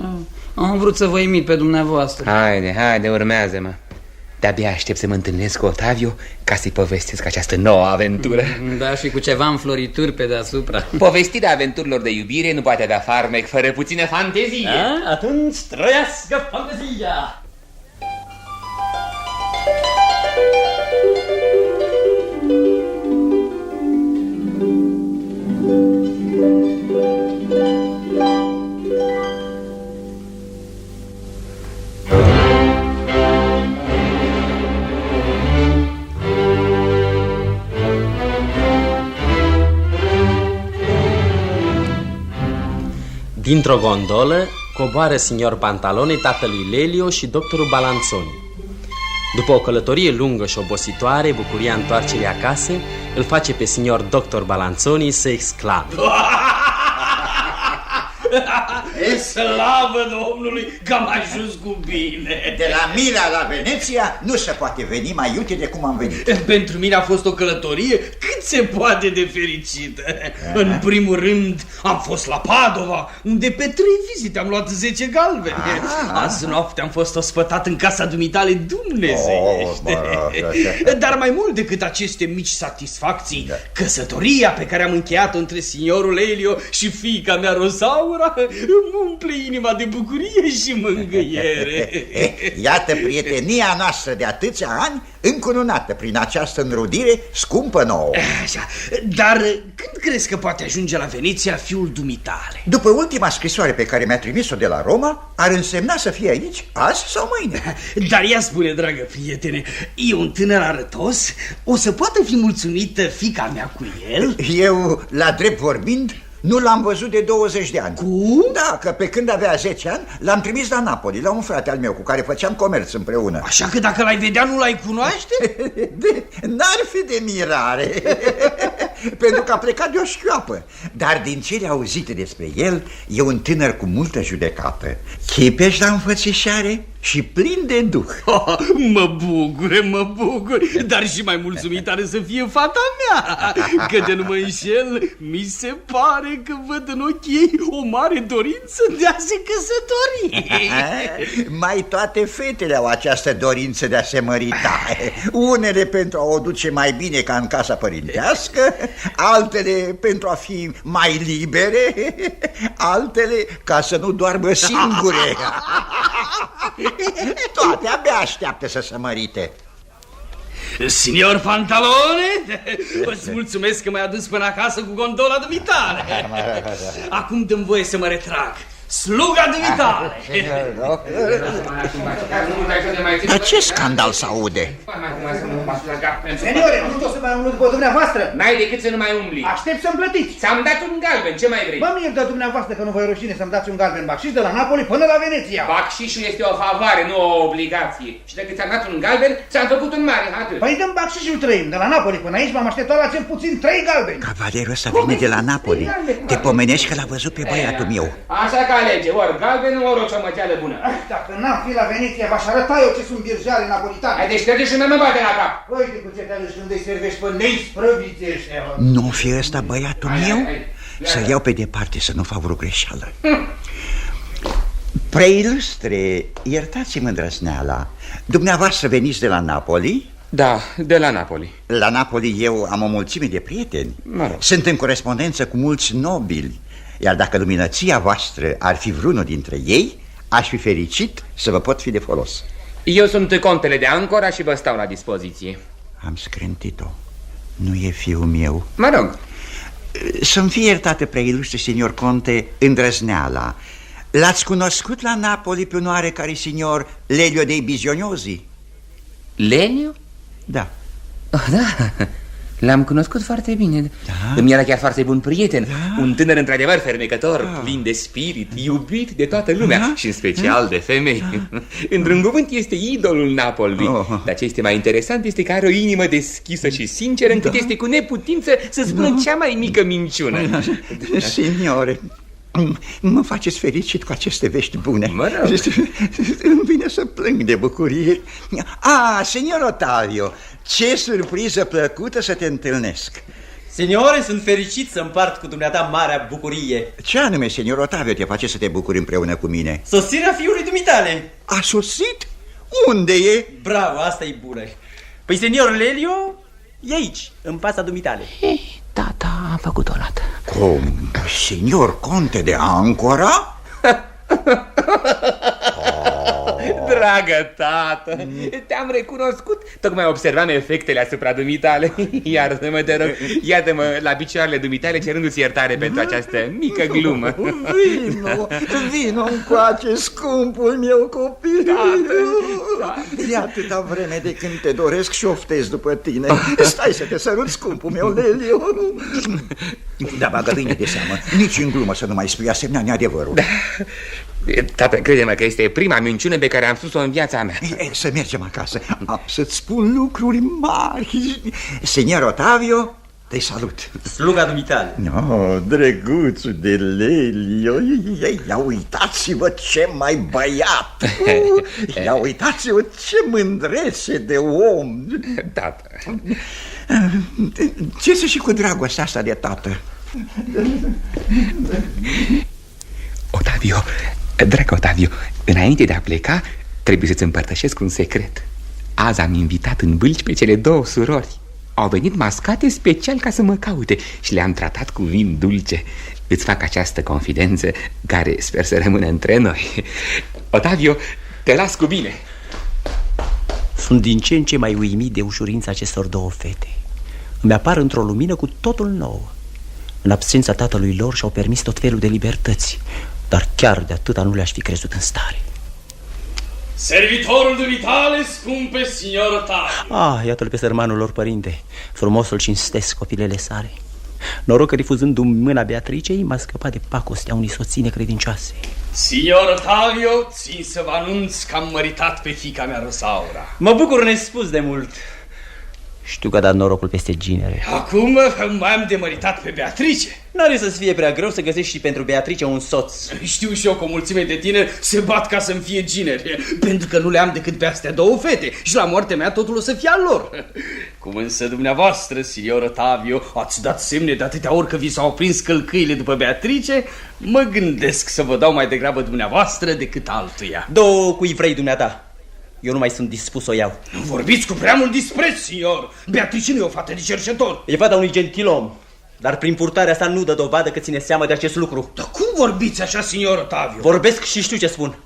Am vrut să vă imit pe dumneavoastră. Haide, urmează-mă. De-abia aștept să mă întâlnesc cu Ottavio ca să-i povestesc această nouă aventură. Da, și cu ceva înflorituri pe deasupra. Povestirea aventurilor de iubire nu poate avea farmec fără puțină fantezie. Atunci trăiască fantezia! Dintr-o gondolă coboară signor Pantalone, tatălui Lelio și doctorul Balanzoni. După o călătorie lungă și obositoare, bucuria întoarcerii acasă îl face pe signor doctor Balanzoni să exclame: E slavă Domnului că am ajuns cu bine! De la Mila la Veneția nu se poate veni mai iute de cum am venit. Pentru mine a fost o călătorie cât se poate de fericită. În primul rând am fost la Padova, unde pe 3 vizite am luat 10 galbene. Azi noapte am fost ospătat în casa dumitale dumnezeiește. Dar mai mult decât aceste mici satisfacții, căsătoria pe care am încheiat-o între signorul Elio și fiica mea Rosaura îmi umple inima de bucurie și mângâiere. Iată prietenia noastră de atâția ani încununată prin această înrudire scumpă nouă. Așa. Dar când crezi că poate ajunge la Veneția fiul dumitale? După ultima scrisoare pe care mi-a trimis-o de la Roma, ar însemna să fie aici azi sau mâine. Dar ea spune, dragă prietene, e un tânăr arătos? O să poată fi mulțumită fiica mea cu el? Eu, la drept vorbind, Nu l-am văzut de 20 de ani. Cum? Da, că pe când avea 10 ani l-am trimis la Napoli, la un frate al meu cu care făceam comerț împreună. Așa că dacă l-ai vedea, nu l-ai cunoaște? N-ar fi de mirare, pentru că a plecat de o șchioapă. Dar din cele auzite despre el, e un tânăr cu multă judecată, chipeș la înfățișare și plin de duh. Mă bucur, dar și mai mulțumitare să fie fata mea, că de nu mă înșel, mi se pare că văd în ochii ei o mare dorință de a se căsători. Mai toate fetele au această dorință de a se mărita. Unele pentru a o duce mai bine ca în casa părintească, altele pentru a fi mai libere, altele ca să nu doarmă singure. Toate abia așteaptă să se mărite. Signor Pantalone, îți mulțumesc că m-ai adus până acasă cu gondola dumitale. Acum dă-mi voie să mă retrag. Sluga dumitale. Dar ce scandal s-aude? Seniore, nu știu să mai umblu după dumneavoastră. N-ai decât să nu mai umbli. Aștept să-mi plătiți. Ți-am dat un galben, ce mai vrei? Mă mir de dumneavoastră că nu vă e rușine să-mi dați un galben bacșiș de la Napoli până la Veneția. Bacșișul este o favoare, nu o obligație. Și dacă ți-am dat un galben, ți-am făcut un mare, atât. Păi dăm bacșișul trăim. De la Napoli până aici m-am așteptat la cel puțin 3 galbeni. Cavalerul ăsta vine de la Napoli. Te pomenești că l-a văzut pe băiatul meu. Așa că alege, ori galben, ori o ciomățeală bună. Dacă n-am fi la Veneția, v-aș arăta eu ce sunt birjare napolitane. Hai, deci te duci și mă bate la cap. Uite cu ce te aduci când îi servești pe neisprăviți ăștia. Nu fi ăsta băiatul meu? Să-l iau pe departe, să nu fac vreo greșeală. Preilustre, iertați-mă îndrăzneala. Dumneavoastră veniți de la Napoli? Da, de la Napoli. La Napoli eu am o mulțime de prieteni. Sunt în corespondență cu mulți nobili. Iar dacă luminăția voastră ar fi vreunul dintre ei, aș fi fericit să vă pot fi de folos. Eu sunt contele de Ancora și vă stau la dispoziție. Am scrântit-o. Nu e fiul meu. Mă rog. Să-mi fie iertate, preilustre signor conte, îndrăzneala. L-ați cunoscut la Napoli pe un oarecare signor Lelio dei Bisognosi? Lelio? Da. Oh, da, l-am cunoscut foarte bine. Da. Îmi era chiar foarte bun prieten. Da. Un tânăr într-adevăr fermecător, plin de spirit, iubit de toată lumea, da? Și în special de femei. Într-un cuvânt este idolul Napoli. Dar ce este mai interesant este că are o inimă deschisă și sinceră, încât este cu neputință să spună cea mai mică minciună. Signore, mă faceți fericit cu aceste vești bune. Îmi vine să plâng de bucurie. Signor Ottavio, ce surpriză plăcută să te întâlnesc. Signore, sunt fericit să împart cu dumneata marea bucurie. Ce anume, signor Ottavio, te face să te bucuri împreună cu mine? Sosirea fiului dumitale. A sosit? Unde e? Bravo, asta e bună. Păi, senior Lelio, e aici, în fața dumitale. Tata a făcut-o odată. Cum? Signor conte de Ancora? Dragă tată, te-am recunoscut. Tocmai observam efectele asupra dumitale. Iartă-mă, te rog, iată-mă la picioarele dumitale cerându-ți iertare pentru această mică glumă. Vino încoace, scumpul meu copil. De atâta vreme de când te doresc și oftez după tine. Stai să te sărut, scumpul meu, Lelio. Da, bagă bine de seamă. Nici în glumă să nu mai spui asemenea neadevărul. Da. Tată, crede-mă că este prima minciună pe care am spus-o în viața mea. Să mergem acasă. Am să-ți spun lucruri mari. Signor Ottavio, te salut. Sluga dumitale. Drăguțul de Lelio. Ia uitați-vă ce mai băiat. Ia uitați-vă ce mândrețe de om. Tată. Ce să și cu dragostea asta de tată? Ottavio, dragă Ottavio, înainte de a pleca, trebuie să-ți împărtășesc un secret. Azi am invitat în Bâlci pe cele două surori. Au venit mascate special ca să mă caute și le-am tratat cu vin dulce. Îți fac această confidență care sper să rămână între noi. Ottavio, te las cu bine. Sunt din ce în ce mai uimit de ușurința acestor două fete. Îmi apar într-o lumină cu totul nouă. În absența tatălui lor și-au permis tot felul de libertăți, dar chiar de atâta nu le-aș fi crezut în stare. Servitorul dumitale, scumpe signor Ottavio. Iată-l pe sărmanul lor, părinte. Frumosul cinstesc copilele sale. Noroc că, refuzându-mi mâna Beatricei, m-a scăpat de pacostea unei soții necredincioase. Signor Ottavio, țin să vă anunț că am măritat pe fiica mea Rosaura. Mă bucur nespus de mult. Știu că a dat norocul peste ginere. Acum mai am de măritat pe Beatrice. N-are să-ți fie prea greu să găsești și pentru Beatrice un soț. Știu și eu că o mulțime de tineri se bat ca să-mi fie gineri, pentru că nu le am decât pe astea două fete și la moartea mea totul o să fie al lor. Cum însă dumneavoastră, signor Ottavio, ați dat semne de atâtea ori că vi s-au aprins călcâile după Beatrice, mă gândesc să vă dau mai degrabă dumneavoastră decât altuia. Două cui vrei dumneata. Eu nu mai sunt dispus să o iau. Nu vorbiți cu prea mult dispreț, signor. Beatrice nu e o fată de cerșetor. E fata unui gentilom, dar prin purtarea asta nu dă dovadă că ține seama de acest lucru. Dar cum vorbiți așa, signor Ottavio? Vorbesc și știu ce spun.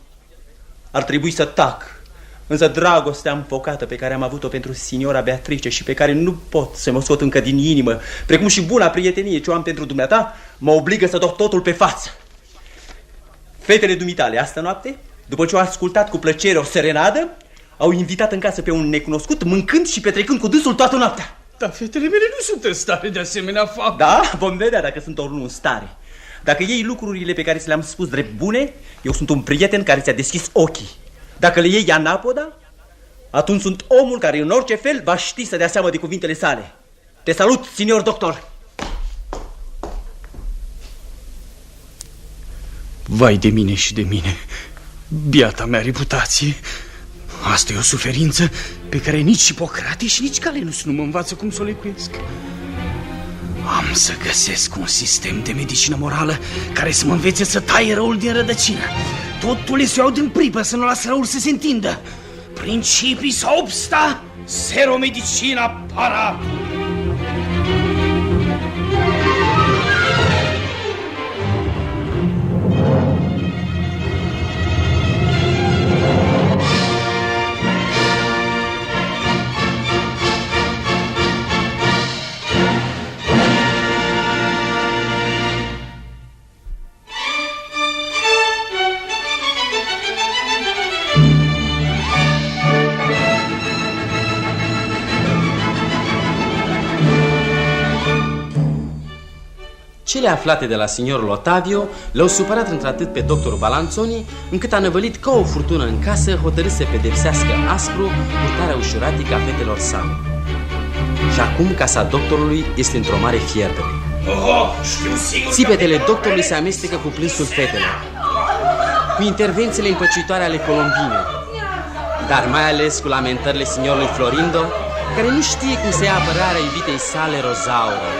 Ar trebui să tac. Însă dragostea înfocată pe care am avut-o pentru signora Beatrice și pe care nu pot să mă scot încă din inimă, precum și buna prietenie ce o am pentru dumneata, mă obligă să dau totul pe față. Fetele dumitale, astă noapte, după ce au ascultat cu plăcere o serenadă, au invitat în casă pe un necunoscut, mâncând și petrecând cu dânsul toată noaptea. Dar fetele mele nu sunt în stare de asemenea fapt. Da? Vom vedea dacă sunt ori nu în stare. Dacă iei lucrurile pe care ți le-am spus drept bune, eu sunt un prieten care ți-a deschis ochii. Dacă le iei anapoda, atunci sunt omul care în orice fel va ști să dea seama de cuvintele sale. Te salut, signor doctor. Vai de mine și de mine, biata mea reputație. Asta e o suferință pe care nici Hipocrate și nici Galenus nu mă învață cum să o lecuiesc. Am să găsesc un sistem de medicină morală care să mă învețe să taie răul din rădăcină. Totul le iau din pripă să nu las răul să se întindă. Principis obsta, seromedicina para. Cele aflate de la signorul Ottavio l-au supărat într-atât pe doctorul Balanzoni, încât a năvălit ca o furtună în casă, hotărât să pedepsească aspru purtarea ușuratică a fetelor sale. Și acum casa doctorului este într-o mare fierbere. Țipetele doctorului se amestecă cu plânsul fetelor, cu intervențiile împăcitoare ale Colombinei, dar mai ales cu lamentările signorului Florindo, care nu știe cum să ia apărarea iubitei sale Rosaura.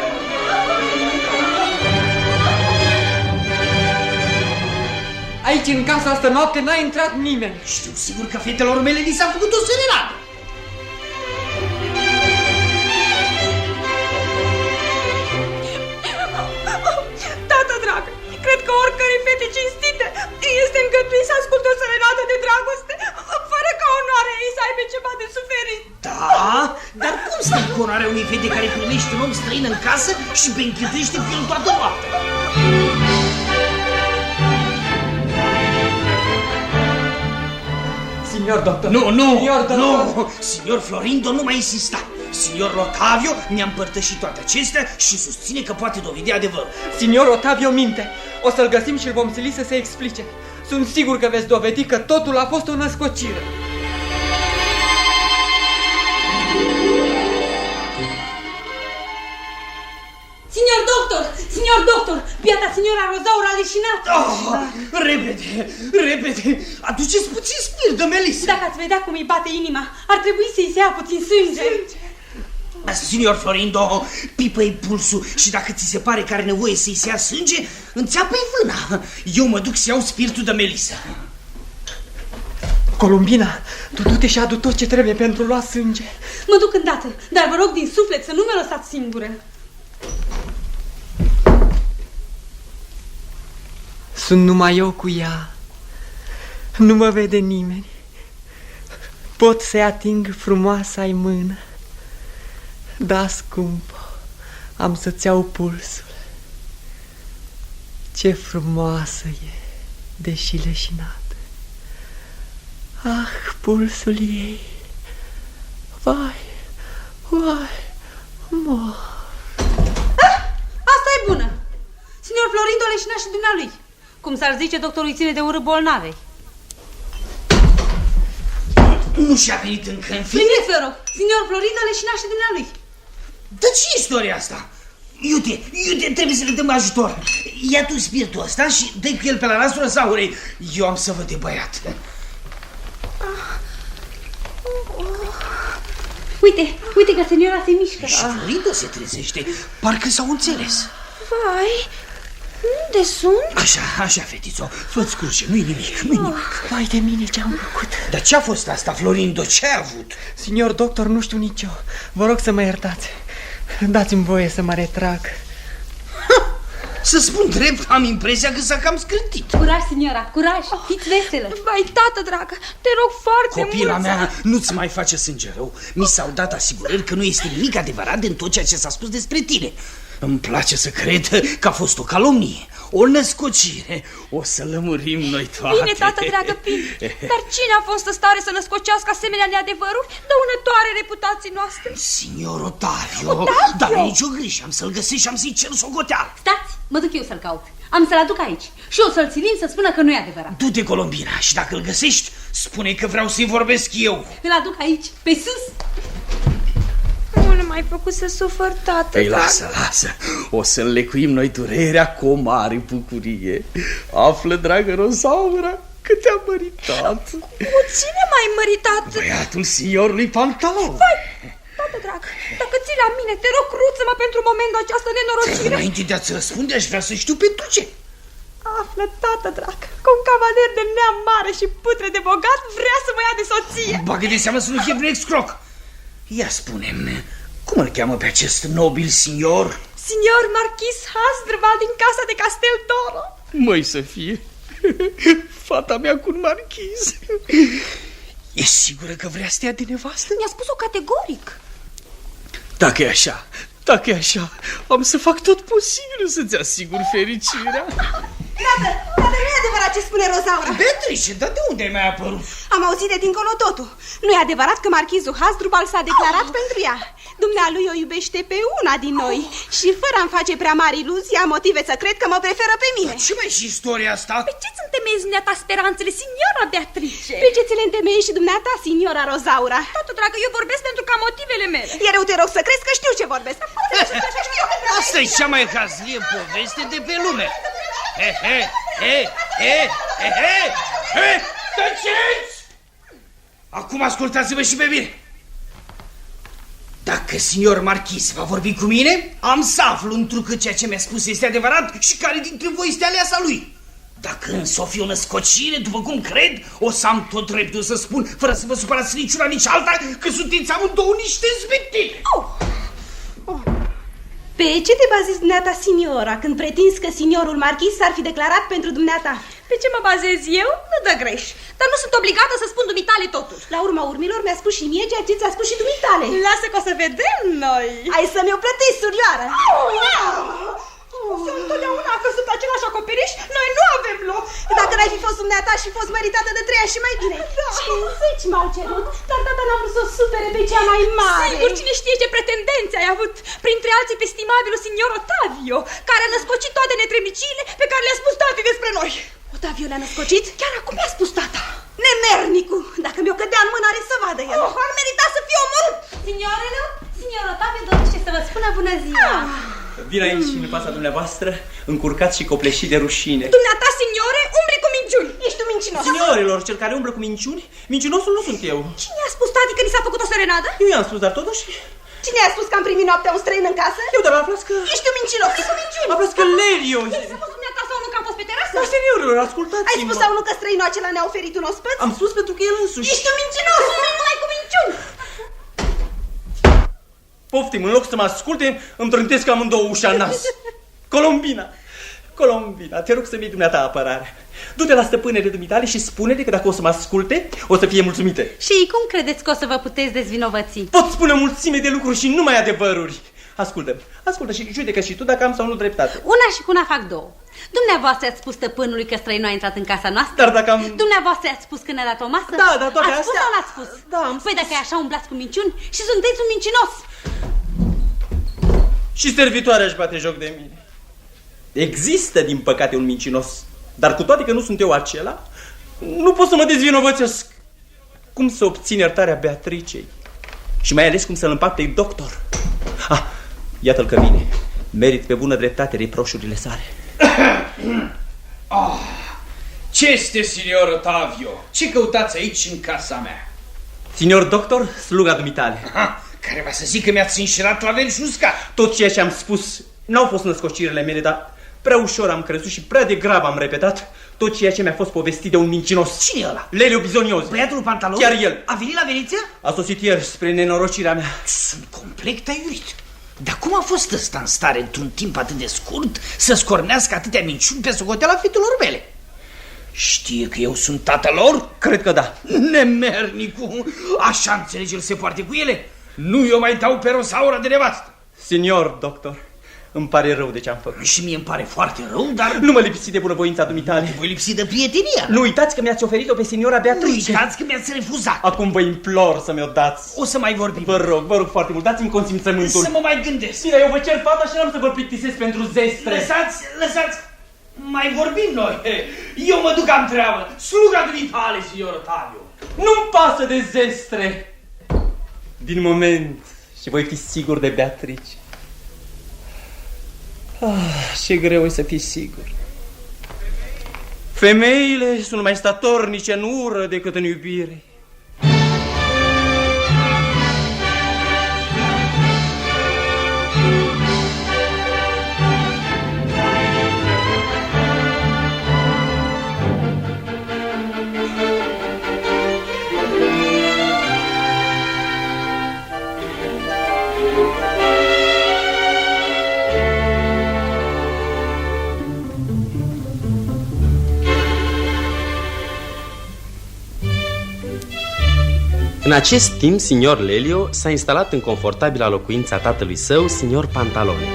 Aici, în casa asta noapte, n-a intrat nimeni. Știu sigur că fetelor mele li s-a făcut o serenadă. Tată dragă, cred că oricărei fete cinstite este îngăduit să asculte o serenadă de dragoste, fără ca onoarea ei să aibă ceva de suferit. Da, dar cum stă cu onoarea unei fete care primește un om străin în casă și beînchituiește cu el toată noaptea? Signor doctor! Nu! Signor Florindo nu mai insista. Signor Ottavio mi-a împărtășit toate acestea și susține că poate dovedi adevărul. Signor Ottavio minte. O să-l găsim și îl vom sili să se explice. Sunt sigur că veți dovedi că totul a fost o născocire. Signor doctor, biata signora Rosaura a leșinat. Repede, aduceți puțin spirit de Melissa. Dacă ați vedea cum îi bate inima, ar trebui să-i se ia puțin sânge. Signor Florindo, pipă-i pulsul și dacă ți se pare că are nevoie să-i se ia sânge, înțeapă-i vâna. Eu mă duc să iau spiritul de Melissa. Columbina, tu du-te și adu tot ce trebuie pentru lua sânge. Mă duc îndată, dar vă rog din suflet să nu mă lăsați singură. Sunt numai eu cu ea. Nu mă vede nimeni. Pot să-i ating frumoasa-i mână. Da, scumpă, am să-ți iau pulsul. Ce frumoasă e, deși leșinată. Ah, pulsul ei. Vai, mor. Signor Florindo leșina și dumnealui. Cum s-ar zice, doctorul îi ține de urât bolnave. Nu și-a venit încă în fine? Veniți, vă rog. Signor Florindo leșina și dumnealui. De ce istoria asta? Iute, trebuie să le dăm ajutor. Ia tu spiritul ăsta și dă-i cu el pe la nasul Rozaurei. Eu am să văd de băiat. Uite că seniora se mișcă. Și Florindo se trezește. Parcă s-au înțeles. Vai, unde sunt? Așa, fetițo, fă-ți cruce, nu-i nimic. Vai de mine, ce-am făcut? Dar ce-a fost asta, Florindo? Ce-ai avut? Signor doctor, nu știu nici eu. Vă rog să mă iertați. Dați-mi voie să mă retrag. Să spun drept, am impresia că s-a cam scrântit. Curaj, signora, curaj, fiți veselă. Vai, tată dragă, te rog foarte mult. Copila mea, nu-ți mai face sânge rău. Mi s-au dat asigurări că nu este nimic adevărat din tot ceea ce s-a spus despre tine. Îmi place să cred că a fost o calomnie, o născocire. O să lămurim noi toate. Bine, tată dragă, bine. Dar cine a fost în stare să născocească asemenea neadevăruri dăunătoare reputații noastre? Signor Otavio, dar nu nicio grijă, am să-l găsesc și am să-i cer socoteală. Stați, mă duc eu să-l caut. Am să-l aduc aici și o să-l ținem să spună că nu e adevărat. Du-te, Colombina, și dacă îl găsești, spune că vreau să-i vorbesc eu. Îl aduc aici, pe sus. Nu le mai făcut să sufăr, tată. Păi lasă. O să înlecuim noi durerea cu o mare bucurie. Află, dragă Rozaura, că te-am măritat. Cu cine m-ai măritat? Băiatul signorului Pantalon. Vai, tată drag, dacă ții la mine, te rog, cruță-mă pentru momentul această nenorocire. Înainte de a-ți răspunde, aș vrea să știu pentru ce. Află, tată drag, că un cavaler de neam mare și putre de bogat vrea să mă ia de soție. Bagă de seamă să nu fie vreun excroc. Ia spune-mi, cum îl cheamă pe acest nobil signor? Signor Marchis Hasdrubal din casa de Castel Toro. Măi să fie, fata mea cu un marchiz. E sigură că vrea să te ia de nevastă? Mi-a spus-o categoric. Dacă e așa, am să fac tot posibilul să-ți asigur fericirea. Tată, nu e adevărat ce spune Rozaura. Beatrice, dar de unde ai mai apărut? Am auzit de dincolo totul. Nu e adevărat că marchizul Hasdrubal s-a declarat pentru ea. Dumnealui o iubește pe una din noi și fără a-mi face prea mari iluzii, am motive să cred că mă preferă pe mine. Ce mai și istoria asta? Pe ce-ți întemeiezi dumneata speranțele, signora Beatrice? Pe ce ți le întemeiezi și dumneata, signora Rozaura? Tată dragă, eu vorbesc pentru ca motivele mele. Iar eu te rog să crezi că știu ce vorbesc. Asta e cea mai hazlie poveste de pe lume. Tăceți! Acum ascultați-vă și pe mine. Dacă signor Marchis va vorbi cu mine, am să aflu întrucât ceea ce mi-a spus este adevărat și care dintre voi este aleasa lui. Dacă însă o fi o născocire, după cum cred, o să am tot dreptul să spun, fără să vă supărați nici una, nici alta, că sunteți amândouă niște zbitine. Pe ce te bazezi dumneata, signora, când pretinzi că signorul Marchis s-ar fi declarat pentru dumneata? Pe ce mă bazez eu? Nu dă greș. Dar nu sunt obligată să spun dumitale totul. La urma urmilor mi-a spus și mie ceea ce ți-a spus și dumitale. Lasă că o să vedem noi. Hai să mi-o plătești, surioară. Întotdeauna a căzut pe același acoperiș, noi nu avem loc. Dacă n-ai fi fost dumneata și fost măritată de 3 ani și mai bine. 50 m-au cerut, dar tata n-a vrut să o supere pe cea mai mare. Sigur, cine știe ce pretendențe ai avut. Printre alții pe stimabilul signor Otavio, care a născocit toate netrebiciile pe care le-a spus tati despre noi. Otavio le-a născocit? Chiar acum mi-a spus tata. Nemernicu! Dacă mi-o cădea în mână, are să vadă el. Ar merita să fie omorât. Signorelor, signor Otavio dorește să vă spună bună ziua. Vin aici în fața dumneavoastră, încurcat și copleșit de rușine. Dumneata, signore, umbli cu minciuni. Ești un mincinos. Signorilor, cel care umblă cu minciuni, mincinosul nu sunt eu. Cine a spus tati că ni s-a făcut o serenadă? Eu i-am spus, dar totuși... Cine a spus că am primit noaptea un străin în casă? Eu, dar aflați că... Ești un mincinos. Ești un minciuni. Aflați că Lerio... S-a spus dumneata sau nu că am fost pe terasă? Dar, seniorilor, ascultați-mă. Ai spus sau nu că străinul acela ne-a oferit un ospăț? Am spus pentru că el însuși... Ești un mincinos. Nu mai cu minciuni. Poftim, în loc să mă asculte, îmi trântesc amândouă ușa în nas. Colombina, te rog să-mi iei dumneata apărare. Du-te la stăpânele dumitale și spune-le că dacă o să mă asculte, o să fie mulțumite. Și cum credeți că o să vă puteți dezvinovăți? Pot spune o mulțime de lucruri și numai adevăruri. Ascultă și judecă și tu dacă am sau nu dreptate. Una și cu una fac două. Dumneavoastră ați spus stăpânului că străinul a intrat în casa noastră? Dar dacă am... Dumneavoastră ați spus că ne-a dat o masă? Da, dar toate astea... Ați spus sau n-ați spus? Da, am Păi dacă e așa, umblați cu minciuni și sunteți un mincinos. Și servitoarea își bate joc de mine. Există, din păcate, un mincinos, dar cu toate că nu sunt eu acela, nu pot să mă dezvinovățesc. Cum să obțin iertarea Beatricei? Și mai ales cum să-l împac pe doctor? Iată-l că vine. Merit pe bună dreptate reproșurile sale. Ce este, signor Ottavio? Ce căutați aici în casa mea? Signor doctor, sluga dumitale. Care va să zic că mi-ați înșirat la veni și uscat. Tot ceea ce am spus n-au fost născocirile mele, dar prea ușor am crezut și prea degrabă am repetat tot ceea ce mi-a fost povestit de un mincinos. Cine e ăla? Lelio Bizonios. Băiatul pantalon? Chiar el. A venit la Veneția? A sosit ieri spre nenorocirea mea. Sunt complet aiurit. Dar cum a fost ăsta în stare, într-un timp atât de scurt, să scornească atâtea minciuni pe socoteala fetelor mele? Știe că eu sunt tatăl lor? Cred că da. Nemernicu, așa înțelege-l se poarte cu ele? Nu eu mai dau pe Rosaura de nevastă. Signor doctor, îmi pare rău de ce am făcut. Și mie îmi pare foarte rău, dar... Nu mă lipsi de bunăvoința dumitale. Te voi lipsi de prietenia. Nu uitați că mi-ați oferit-o pe signora Beatrice. Nu uitați că mi-ați refuzat. Acum vă implor să mi-o dați. O să mai vorbim. Vă rog foarte mult, dați-mi consimțământul. Să mă mai gândesc. Bine, eu vă cer fata și n-am să vă plictisesc pentru zestre. Lăsați. Mai vorbim noi. Eu mă duc, am treabă. Sluga dumitale, signor Ottavio. Nu-mi pasă de zestre. Din moment și voi fi sigur de Beatrice. Ce greu e să fii sigur. Femeile sunt mai statornice în ură decât în iubire. În acest timp, signor Lelio s-a instalat în confortabila locuința tatălui său, signor Pantalone.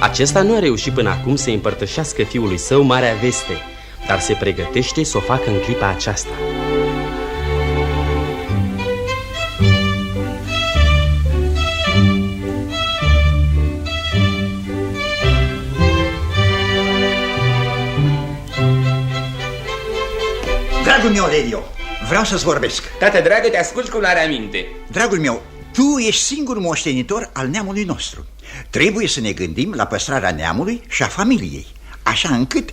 Acesta nu a reușit până acum să împărtășească fiului său marea veste, dar se pregătește să o facă în clipa aceasta. Dragul meu, Lelio, vreau să-ți vorbesc. Tată dragă, te ascult cu luare aminte. Dragul meu, tu ești singur moștenitor al neamului nostru. Trebuie să ne gândim la păstrarea neamului și a familiei, așa încât,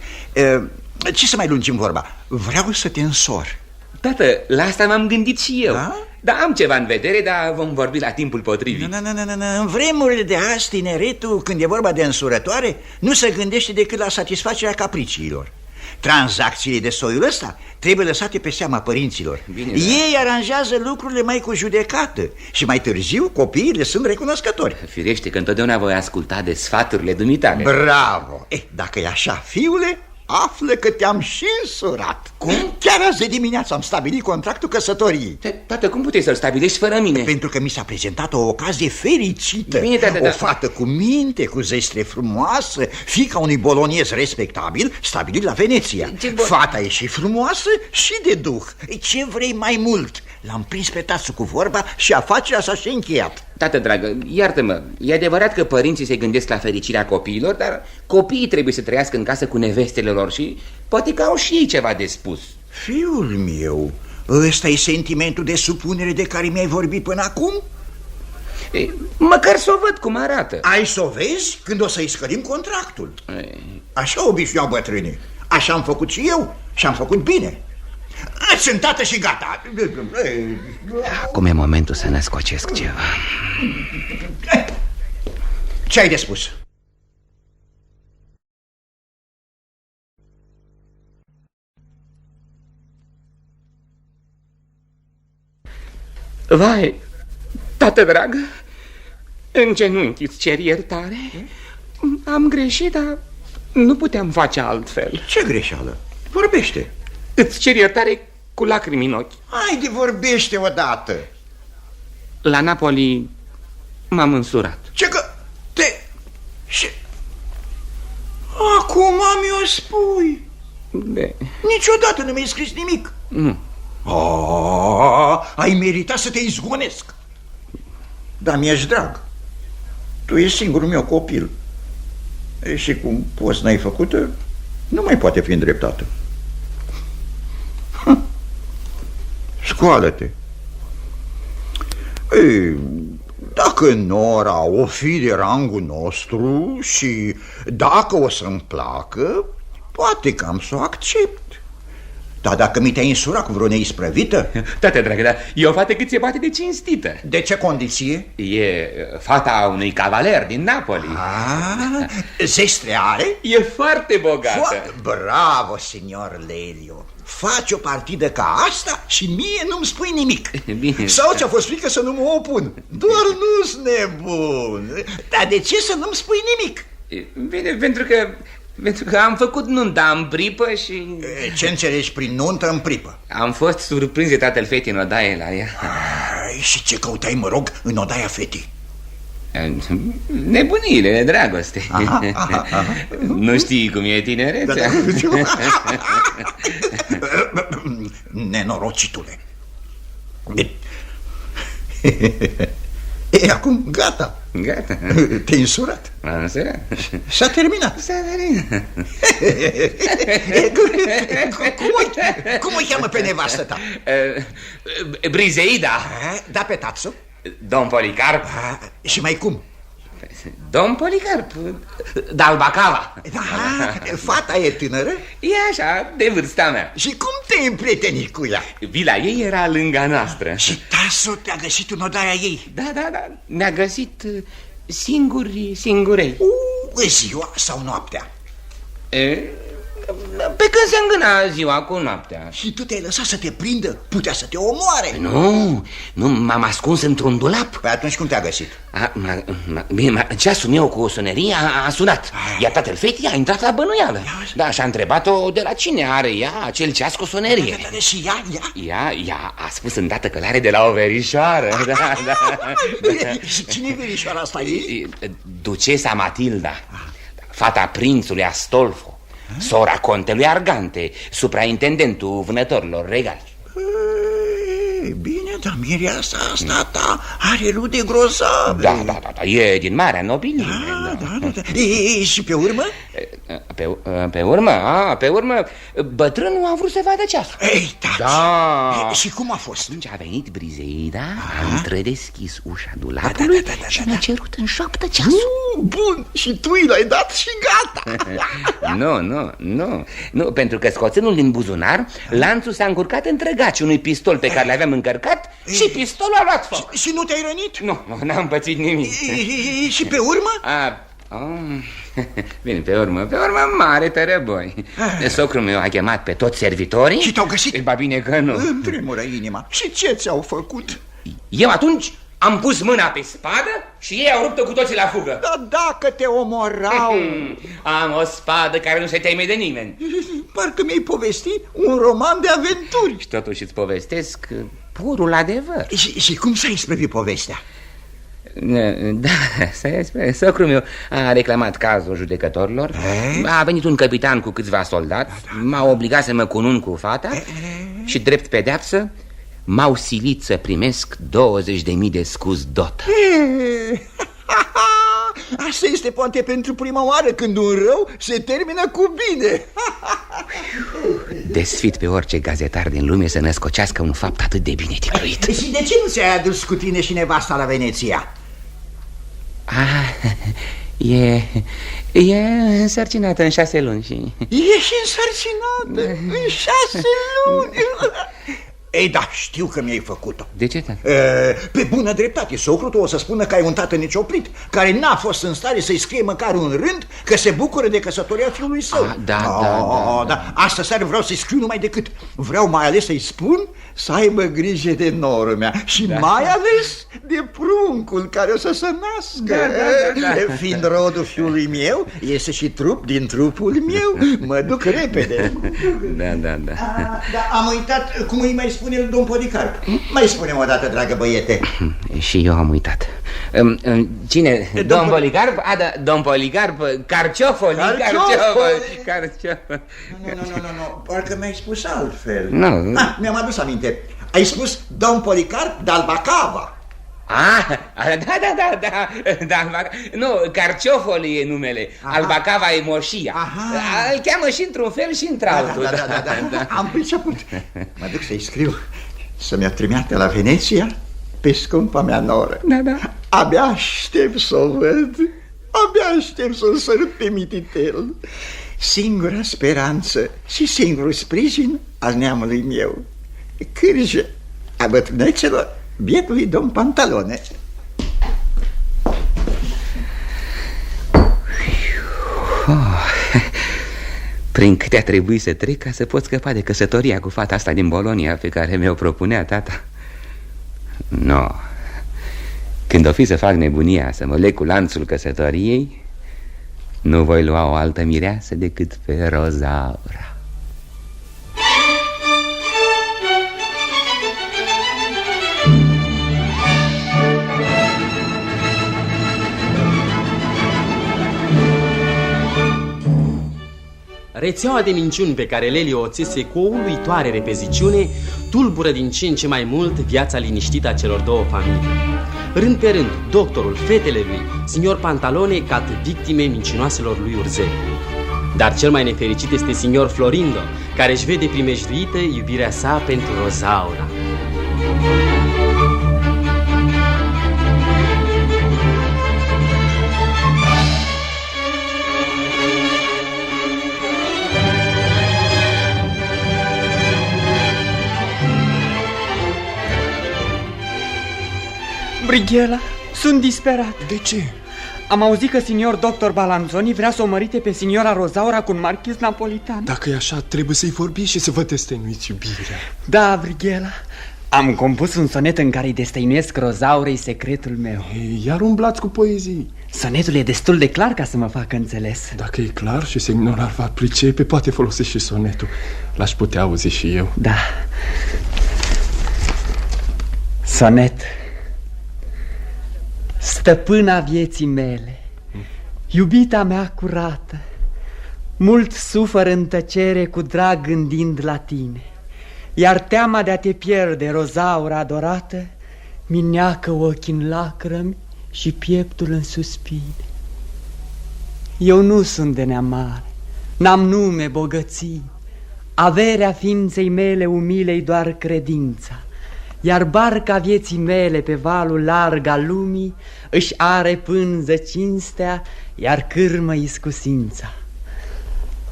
ce să mai lungim vorba, vreau să te însor. Tată, la asta m-am gândit și eu. Da, am ceva în vedere, dar vom vorbi la timpul potrivit. În vremurile de azi, tineretul, când e vorba de însurătoare, nu se gândește decât la satisfacerea capriciilor. Tranzacțiile de soiul ăsta trebuie lăsate pe seama părinților. Bine, ei aranjează lucrurile mai cu judecată și mai târziu copiii le sunt recunoscători. Firește că întotdeauna voi asculta de sfaturile dumitale. Bravo! Dacă e așa, fiule, află că te-am și însurat. Cum? Chiar azi de dimineață am stabilit contractul căsătoriei. Tată, cum puteai să-l stabilești fără mine? Pentru că mi s-a prezentat o ocazie fericită. Bine, tată, o fată cu minte, cu zestre frumoasă, fiica unui boloniez respectabil, stabilit la Veneția. Fata e și frumoasă și de duh. Ce vrei mai mult? L-am prins pe tasul cu vorba și afacerea s-a și încheiat. Tată dragă, iartă-mă, e adevărat că părinții se gândesc la fericirea copiilor, dar copiii trebuie să trăiască în casă cu nevestele lor și poate că au și ei ceva de spus. Fiul meu, ăsta e sentimentul de supunere de care mi-ai vorbit până acum? Măcar să o văd cum arată. Ai să o vezi când o să-i scălim contractul. Așa obișnuiau bătrânii. Așa am făcut și eu și am făcut bine. Sunt tată și gata. Acum e momentul să născocesc ceva. Ce ai de spus? Vai, tată dragă, în genunchi îți cer iertare. Am greșit, dar nu puteam face altfel. Ce greșeală? Vorbește. Îți cer iertare cu lacrimi în ochi. Haide, vorbește odată. La Napoli m-am însurat. Ce că te... Și... Acum mi-o spui. De... Niciodată nu mi-ai scris nimic. Nu. Ai meritat să te izgonesc. Dar mi-ești drag. Tu ești singurul meu copil. Și cum poți n-ai făcut-o, nu mai poate fi îndreptată. Scoală-te. Ei, dacă Nora o fi de rangul nostru și dacă o să-mi placă, poate că am să o accept. Dar dacă mi te-ai însurat cu vreo neisprăvită? Tată, dragă, dar e o fată cât se poate de cinstită. De ce condiție? E fata unui cavaler din Napoli. Zestre are? E foarte bogată. Bravo, signor Lelio. Faci o partidă ca asta și mie nu-mi spui nimic. Bine. Sau ți-a fost frică să nu mă opun? Doar nu-s nebun. Dar de ce să nu-mi spui nimic? Bine, pentru că am făcut nunta în pripă și... Ce înțelegi prin nuntă în pripă? Am fost surprins de tatăl fetei în odaie la ea. Și ce căutai, mă rog, în odaia fetei? Nebuniile de dragoste. Nu știi cum e tinerețea? Nenorocitule. E, acum gata. Gata. Te-ai însurat? M-am însurat. S-a terminat. Cum o cheamă pe nevastă ta? Brizeida. Da, pe tațu? Domn Policarp. Și mai cum? Domn Policarp Dalbacava. Da, fata e tânără? E așa, de vârsta mea. Și cum te-ai împrietenit cu ea? Vila ei era lângă noastră. Și tasul te-a găsit în odaia ei? Da, ne-a găsit singurei. Ziua sau noaptea? Pe când se îngâna ziua cu noaptea. Și tu te-ai lăsat să te prindă? Putea să te omoare. Nu, m-am ascuns într-un dulap. Păi atunci cum te-a găsit? Ceasul meu cu soneria a sunat. Iar tatăl fetei a intrat la bănuială. Da, și a întrebat-o de la cine are ea acel ceas cu sonerie. Și ea a spus îndată că l-are de la o verișoară. Și cine e verișoara asta ei? Ducesa Matilda, fata prințului Astolfo, sora contelui Argante, supraintendentul vânătorilor regali. Bine, dar mireasa asta ta are rude grozave. Da, e din marea nobilie. Da. Și pe urmă? Pe urmă, bătrânul a vrut să vadă ceasul. Ei, da. Și cum a fost? Atunci a venit Brizeida, a întredeschis ușa dulapului și mi-a cerut în șoaptă ceasul. Bun, și tu i l-ai dat și gata. Nu, pentru că scoțându-l din buzunar, lanțul s-a încurcat între gaci unui pistol pe care l-aveam încărcat și pistolul a luat foc. Și nu te-ai rănit? Nu, n-am pățit nimic. Și pe urmă? Bine, pe urmă mare tărăboi. Socrul meu a chemat pe toți servitorii. Și te-au găsit? Ba bine că nu. Îmi tremură inima. Și ce ți-au făcut? Eu atunci am pus mâna pe spadă și ei au rupt-o cu toții la fugă. Dar dacă te omorau... Am o spadă care nu se teme de nimeni. Parcă mi-ai povestit un roman de aventuri. Și totuși îți povestesc purul adevăr. Și cum s-a isprăvit povestea? Da, socrul meu a reclamat cazul judecătorilor. A venit un capitan cu câțiva soldați. M-a obligat să mă cunun cu fata. Și drept pedeapsă m-au silit să primesc 20.000 de scuzi dot. Asta este poate pentru prima oară când un rău se termină cu bine. Desfit pe orice gazetar din lume să născocească un fapt atât de bine ticăit. Și de ce nu ți-ai adus cu tine și nevasta la Veneția? E însărcinată în 6 luni și... E și însărcinată în 6 luni. Ei, da, știu că mi-ai făcut-o. De ce, tată? Pe bună dreptate, socrul tău o să spună că ai un tată nicioprit, care n-a fost în stare să-i scrie măcar un rând că se bucură de căsătoria fiului său. Da. Astă seară vreau să-i scriu numai decât. Vreau mai ales să-i spun să aibă grijă de noră mea și mai ales de pruncul care o să se nască. Da. Fiind rodul fiului meu, este și trup din trupul meu. Mă duc repede. Da. Da, am uitat cum îi mai spune el domn Policarp. Mai spune-mi o dată, dragă băiete. Și eu am uitat. Cine? Domn Policarp? Domn Policarp, Carciofoli. Nu, parcă mi-ai spus altfel. Nu. Mi-am adus aminte. Ai spus domn Policarp Dalbacava. Da, nu, Carciofol e numele. Albacava e moșia. Îl cheamă și într-un fel și într-altul. Da. Am priceput. Mă duc să-i scriu să mi-o trimită la Veneția pe scumpa mea noră. Da. Abia aștept să o văd. Abia aștept să-l sărut pe mititel. Singura speranță și singurul sprijin al neamului meu. Cârjă a bătrânețelor bietului domn Pantalone. Prin câte a trebuit să trec ca să pot scăpa de căsătoria cu fata asta din Bolonia pe care mi-o propunea tata. No. Când o fi să fac nebunia să mă leg cu lanțul căsătoriei, nu voi lua o altă mireasă decât pe Rozaura. Rețeaua de minciuni pe care Leli o țese cu o uluitoare repeziciune tulbură din ce în ce mai mult viața liniștită a celor două familii. Rând pe rând, doctorul, fetele lui, signor Pantalone cad victime mincinoaselor lui Urzeli. Dar cel mai nefericit este signor Florindo, care își vede primejduită iubirea sa pentru Rozaura. Brighella, sunt disperat. De ce? Am auzit că signor doctor Balanzoni vrea să o mărite pe signora Rozaura cu un marchiz napolitan. Dacă e așa, trebuie să-i vorbi și să vă destăinuiți iubirea. Da, Brighella, am compus un sonet în care îi destăinuiesc Rozaurei secretul meu. Iar umblați cu poezii. Sonetul e destul de clar ca să mă facă înțeles. Dacă e clar și signora va pricepe, poate folosi și sonetul. L-aș putea auzi și eu. Da. Sonet. Stăpâna vieții mele, iubita mea curată, mult sufăr în tăcere cu drag gândind la tine, iar teama de a te pierde, Rozaura adorată, mi neacă ochii în lacrămi și pieptul în suspine. Eu nu sunt de neamare, n-am nume, bogății, averea ființei mele umilei doar credința, iar barca vieții mele pe valul larg al lumii își are pânză cinstea, iar cârmă iscusința.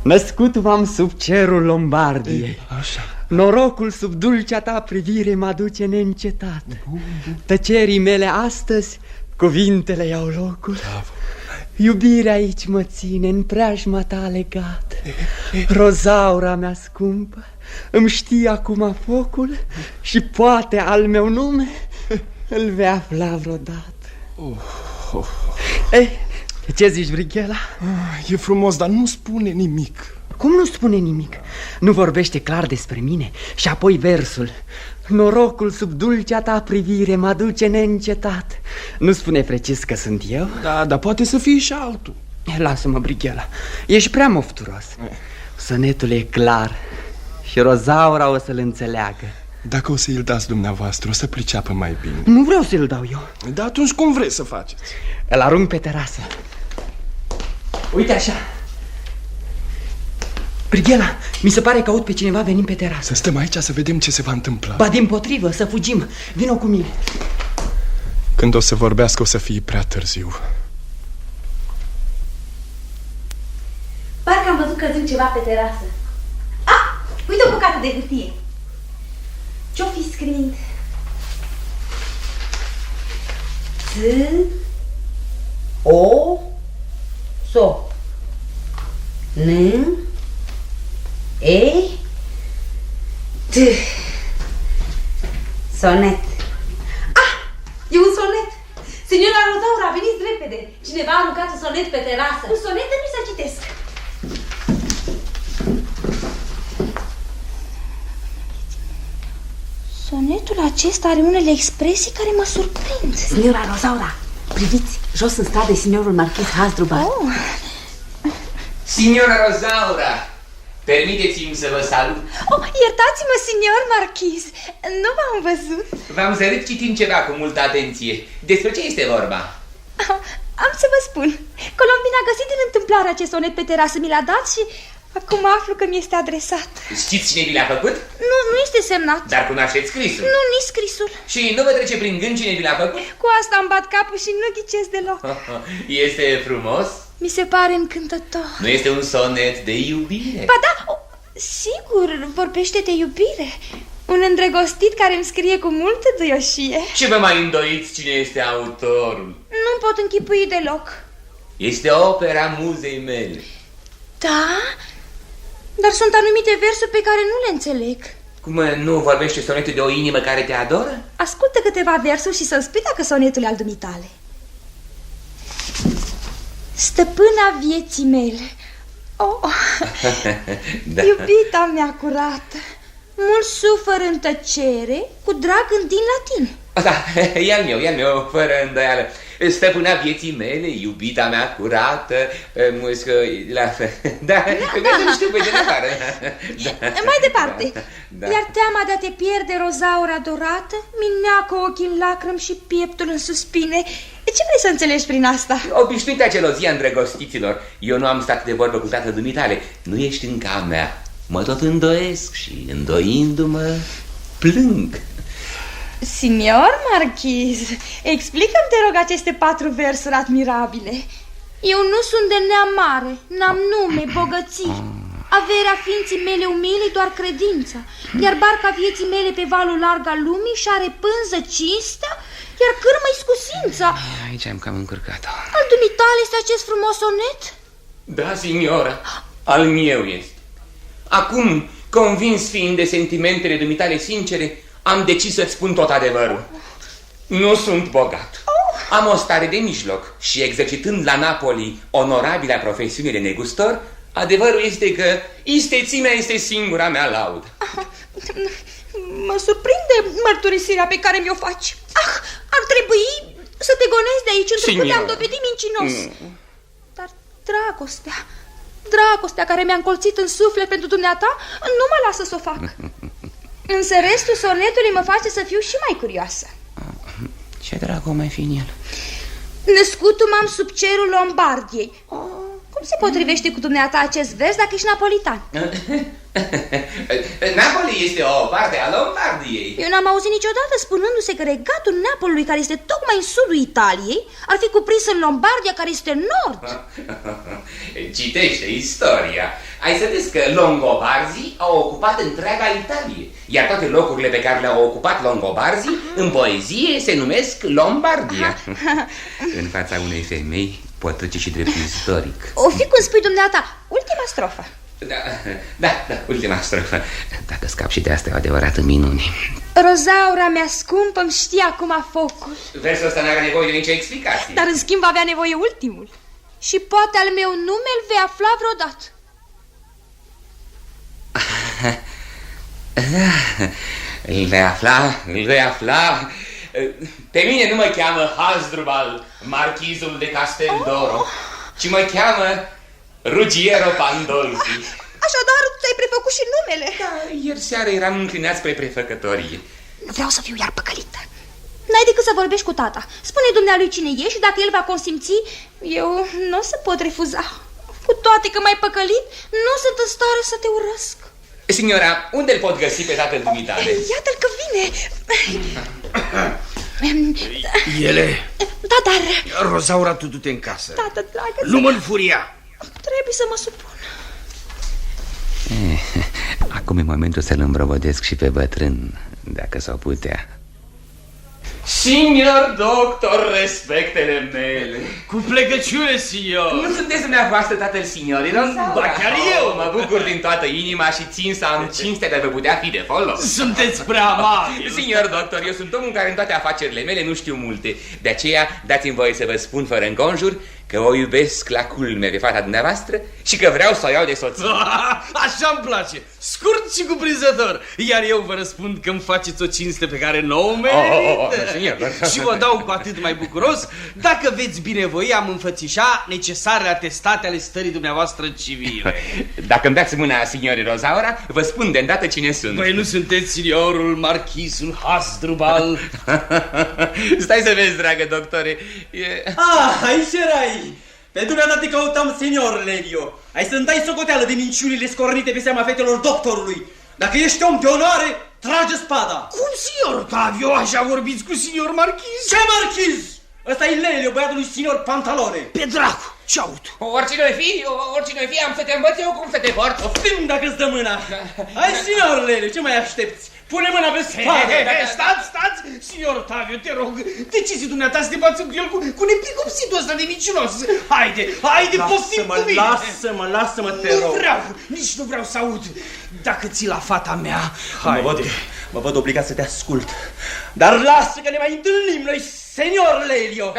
Născut v-am sub cerul Lombardiei. Norocul sub dulcea ta privire mă aduce neîncetat. Tăcerii mele astăzi cuvintele iau locul. Iubirea aici mă ține în preajma ta legat. Rozaura mea scumpă îmi știe acum focul și poate al meu nume îl vei afla vreodată. Ei, ce zici, Brighella? E frumos, dar nu spune nimic. Cum nu spune nimic? Nu vorbește clar despre mine? Și apoi versul: norocul sub dulcea ta privire mă duce neîncetat. Nu spune precis că sunt eu? Da, dar poate să fie și altul. Lasă-mă, Brighella, ești prea mofturos. Sonetul e clar și Rozaura o să-l înțeleagă. Dacă o să-i dați dumneavoastră, o să priceapă mai bine. Nu vreau să-l dau eu. Dar atunci cum vreți să faceți? Îl arunc pe terasă. Uite așa. Brighella, mi se pare că aud pe cineva venind pe terasă. Să stăm aici să vedem ce se va întâmpla. Ba dimpotrivă, să fugim. Vino cu mine. Când o să vorbească, o să fie prea târziu. Parcă am văzut căzând ceva pe terasă. Uite o bucată de hârtie. Ce-o fi scriind? S-O N E T. Sonet. E un sonet. Signora Rozaura, veniți repede. Cineva a aruncat un sonet pe terasă. Un sonet de nu să citesc. Sonetul acesta are unele expresii care mă surprind. Signora Rozaura, priviți, jos în stradă, signorul marchis Hasdrubal. Signora Rozaura, Permiteți-mi să vă salut. Oh, iertați-mă, signor marchiz, nu v-am văzut. V-am zărit citind ceva cu multă atenție. Despre ce este vorba? Am să vă spun. Colombina a găsit din întâmplare acest sonet pe terasă, mi l-a dat și acum aflu că mi este adresat. Știți cine vi l-a făcut? Nu este semnat. Dar cunoașteți scrisul? Nu, nici scrisul. Și nu vă trece prin gând cine vi l-a făcut? Cu asta îmi bat capul și nu ghicesc deloc. Este frumos? Mi se pare încântător. Nu este un sonet de iubire? Ba da, sigur, vorbește de iubire. Un îndrăgostit care îmi scrie cu multă duioșie. Și vă mai îndoiți cine este autorul? Nu-mi pot închipui deloc. Este opera muzei mele. Da? Dar sunt anumite versuri pe care nu le înțeleg. Cum nu vorbește sonetul de o inimă care te adoră? Ascultă câteva versuri și să-mi spui dacă sonetul e al dumitale. Stăpâna vieții mele, Da. iubita mea curată, mult sufăr în tăcere, cu drag gândind la tine. Da, e al meu, fără îndoială. Stăpâna vieții mele, iubita mea curată, muzică, la fel. Da, nu știu pe de afară. Mai departe. Iar teama de a te pierde, rozaura adorată, mi-neacă ochii în lacrimi și pieptul în suspine. Ce vrei să înțelegi prin asta? Obișnuită gelozia îndrăgostiților. Eu nu am stat de vorbă cu tată dumitale. Nu ești încă a mea. Mă tot îndoiesc și, îndoindu-mă, plâng. Signor marchiz, explică-mi, te rog, aceste 4 versuri admirabile. Eu nu sunt de neam mare, n-am nume, bogății. Averea ființii mele umile doar credința, iar barca vieții mele pe valul larg al lumii și are pânză cinstea, iar cârmă-i scusința. Aici am cam încurcat-o. Al dumitale este acest frumos sonet? Da, signora, al meu este. Acum, convins fiind de sentimentele dumitale sincere, am decis să-ți spun tot adevărul. Nu sunt bogat. Am o stare de mijloc și exercitând la Napoli onorabila profesiune de negustor, adevărul este că istețimea este singura mea laudă. Mă surprinde mărturisirea pe care mi-o faci. Ar trebui să te gonezi de aici, întrucât te-am dovedit mincinos. Dar dragostea care mi-a încolțit în suflet pentru dumneata, nu mă lasă să o fac. Însă restul sonetului mă face să fiu și mai curioasă. Ce drag o mai fi în el? Născutul m-am sub cerul Lombardiei. Cum se potrivește cu dumneata acest vers dacă ești napolitan? Napoli este o parte a Lombardiei. Eu n-am auzit niciodată spunându-se că regatul Napolului, care este tocmai în sudul Italiei, ar fi cuprins în Lombardia, care este în nord. Citește istoria. Ai să vezi că longobarzii au ocupat întreaga Italie, iar toate locurile pe care le-au ocupat longobarzii în poezie se numesc Lombardia. În fața unei femei pot trece și drept istoric. O fi cum spui dumneata, ultima strofă. Da, ultima strofă. Dacă scap și de asta e o adevărată minune. Rozaura mea scumpă îmi știe acum focul. Versul ăsta n-are nevoie de nicio explicație. Dar în schimb avea nevoie ultimul. Și poate al meu nume îl vei afla vreodată. Îl vei afla. Pe mine nu mă cheamă Hasdrubal, marchizul de Casteldoro, ci mă cheamă Ruggiero Pandolfi. Așadar, ți-ai prefăcut și numele? Da, ieri seară eram înclinat spre prefăcătorie. Nu vreau să fiu iar păcălită. N-ai decât să vorbești cu tata. Spune dumnealui cine ești și dacă el va consimți, eu nu o să pot refuza. Cu toate că m-ai păcălit, nu sunt în stare să te urăsc. Signora, unde îl pot găsi pe tatăl dumitale? Iată-l că vine. Ele? Da, dar... Rozaura, tu du-te în casă. Tată, dragă, nu mă înfuria. trebuie să mă supun. Acum e momentul să-l îmbrăvodesc și pe bătrân, dacă s-o putea. Signor doctor, respectele mele. Cu plecăciune, signor. Nu sunteți dumneavoastră tatăl signorilor? Ba chiar eu. Mă bucur din toată inima și țin să am cinstea de a vă putea fi de folos. Sunteți prea amabil. Signor doctor, eu sunt omul care în toate afacerile mele nu știu multe. De aceea dați-mi voie să vă spun fără înconjur că o iubesc la culme pe fata dumneavoastră și că vreau să o iau de soție. Așa-mi place. Scurt scurt și cuprinzător. Iar eu vă răspund că îmi faceți o cinste pe care nu o merită. Și vă dau cu atât mai bucuros dacă veți binevoi am înfățișa necesarele atestate ale stării dumneavoastră civile. Dacă îmi dați mâna, signori Rosaura, vă spun de îndată cine sunt. Păi nu sunteți signorul marchisul Hasdrubal? Stai să vezi, dragă doctore. Aici erai! Pe dumneata te căutam, senior Lelio. Ai să-mi dai socoteală de minciunile scornite pe seama fetelor doctorului. Dacă ești om de onoare, trage spada. Cum, signor Tavio, așa vorbiți cu signor marchiz? Ce marchiz? Ăsta e Lelio, băiatul lui signor Pantalone. Pe dracu, ce aud? Oricine o fi, am să te învăț eu cum să te porți. Oftim dacă-ți dă mâna. Hai, signor Lelio, ce mai aștepți? Pune mâna pe spate. Stați, signor Tavio, te rog. Decizi dumneata să te bați cu el cu nepricopsitul ăsta de mincinos. Haide, poftim cu mine. Lasă-mă, te rog. Nu vreau, nici nu vreau să aud. Dacă ții la fata mea, Mă văd obligat să te ascult. Dar lasă că ne mai întâlnim noi, senior Lelio.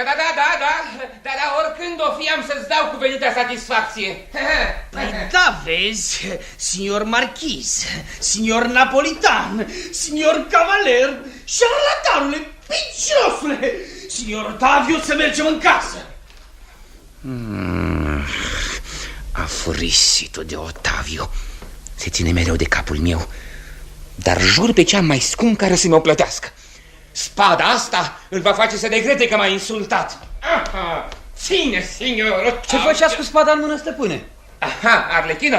Da, oricând o fi am să-ți dau cuvenită satisfacție. Da, vezi, signor marchiz, signor napolitan, signor cavaler, șarlatanule, piciosule, signor Tavio, să mergem în casă. Afurisitul de Otavio se ține mereu de capul meu, dar jur pe cea mai scump care să mi-o plătească. Spada asta îl va face să regrete că m-a insultat. Ține, signor. Ce făceați cu spada în mână, stăpâne? Arlechino,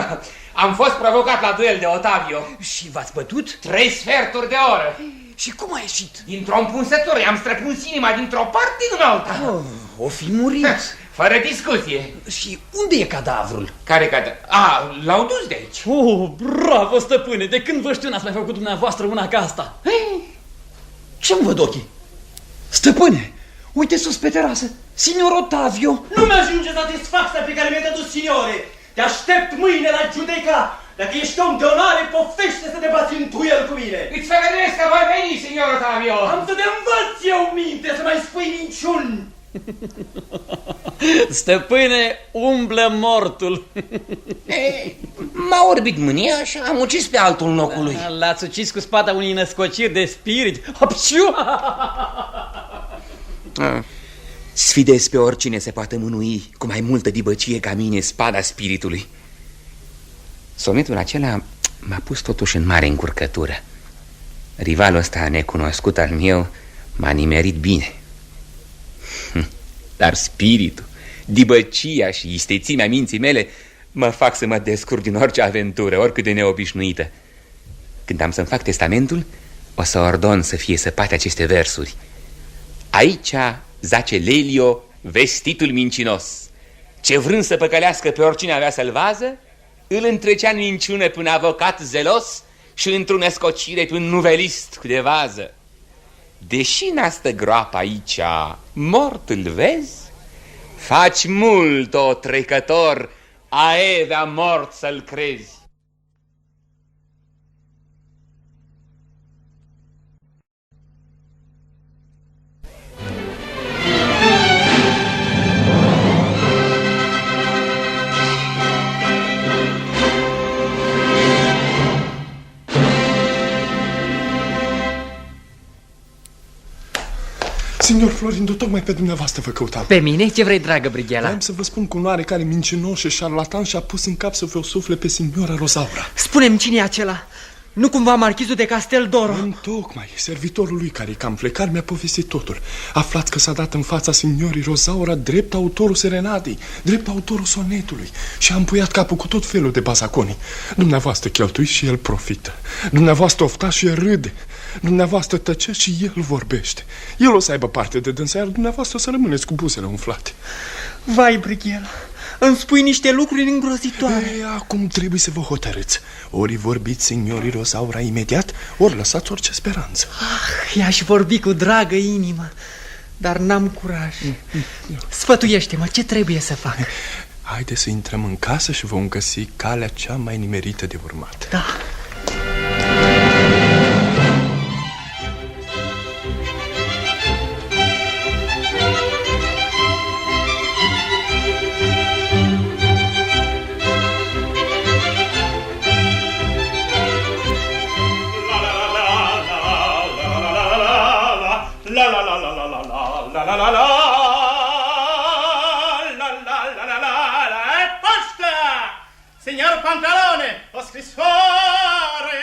am fost provocat la duel de Otavio. Și v-ați bătut? 3 sferturi de oră. Și cum a ieșit? Dintr-o împunsătură, i-am străpuns inima dintr-o parte în alta. O fi murit. Fără discuție. Și unde e cadavrul? Care cadavru? L-au dus de aici. Bravo, stăpâne! De când vă știu n-ați mai făcut dumneavoastră una ca asta? Ce-mi văd ochii? Stăpâne, uite sus pe terasă, signor Otavio. Nu mi-ajunge satisfacția pe care mi-ai dat-o, signore. Te aștept mâine la judeca. Dacă ești om de onoare, poftește să te bați în duel cu mine. Îți făgăduiesc că voi veni, signor Otavio. Am să te învăț eu minte să mai spui minciuni. Stăpâne, umblă mortul. M-a orbit mânia și am ucis pe altul locului. L-ați ucis cu spada unei născociri de spirit. Sfidez pe oricine se poate mânui cu mai multă dibăcie ca mine spada spiritului. Sonetul acela m-a pus totuși în mare încurcătură. Rivalul ăsta necunoscut al meu m-a nimerit bine. Dar spiritul, dibăcia și istețimea minții mele mă fac să mă descurc din orice aventură, oricât de neobișnuită. Când am să-mi fac testamentul, o să ordon să fie săpate aceste versuri. Aici zace Lelio, vestitul mincinos, ce vrând să păcălească pe oricine avea să-l vază, îl întrecea în minciună pe un avocat zelos și într-o născocire pe un nuvelist de vază. Deși n-astă groapă aici, mort îl vezi? Faci mult, o trecător, a Evea mort să-l crezi. Signor Florindo, tocmai pe dumneavoastră vă căutam. Pe mine? Ce vrei, dragă Brighela? Am să vă spun cu un oarecare mincinos și șarlatan și-a pus în cap să vă sufle pe signora Rosaura. Spune-mi, cine e acela? Nu cumva marchizul de Casteldoro? Întocmai, servitorul lui care-i cam plecat mi-a povestit totul. Aflați că s-a dat în fața signorii Rosaura drept autorul serenadei, drept autorul sonetului și a împuiat capul cu tot felul de bazaconii. Dumneavoastră cheltuiți și el profită. Dumneavoastră oftați și el râde. Dumneavoastră tăceți și el vorbește. El o să aibă parte de dânsa, iar dumneavoastră o să rămâneți cu buzele umflate. Vai, Brighela, îmi spui niște lucruri îngrozitoare. Acum trebuie să vă hotărâți. Ori vorbiți signorii Rosaura imediat, ori lăsați orice speranță. I-aș vorbi cu dragă inimă, dar n-am curaj. Sfătuiește-mă, ce trebuie să fac? Haide să intrăm în casă și vom găsi calea cea mai nimerită de urmat. Da. la la la la Posta! Signor Pantalone, o scrisoare!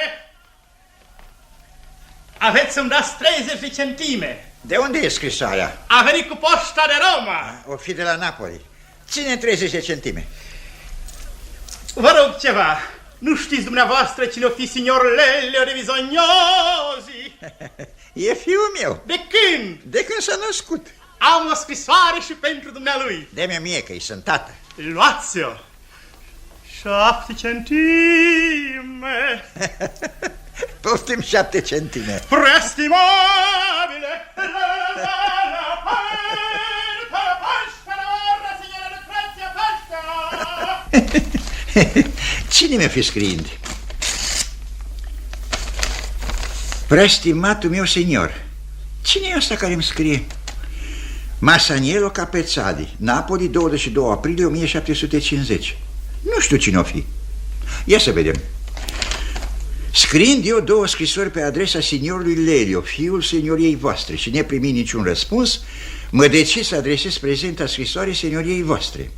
Aveți să-mi dați 30 de centime. De unde e scrisoarea? A venit cu poșta de Roma. O fi de la Napoli. Ține 30 de centime. Vă rog ceva. Nu știți dumneavoastră cine o fi signor Lelio de Bisognosi? E fiul meu. De când? De când s-a născut. Am o scrisoare și pentru dumnealui. Dă-mi mie că-i sunt tată. Luați-o. 7 centime. Poftim 7 centime. Preestimabile. Cine mi-a fi scriind? Preestimatul meu senior. Cine e ăsta care îmi scrie? Masaniello Capezzali, Napoli, 22 aprilie 1750. Nu știu cine o fi. Ia să vedem. Scriind eu 2 scrisori pe adresa signorului Lelio, fiul senioriei voastre, și ne primi niciun răspuns, mă decid să adresez prezenta scrisoare senioriei voastre.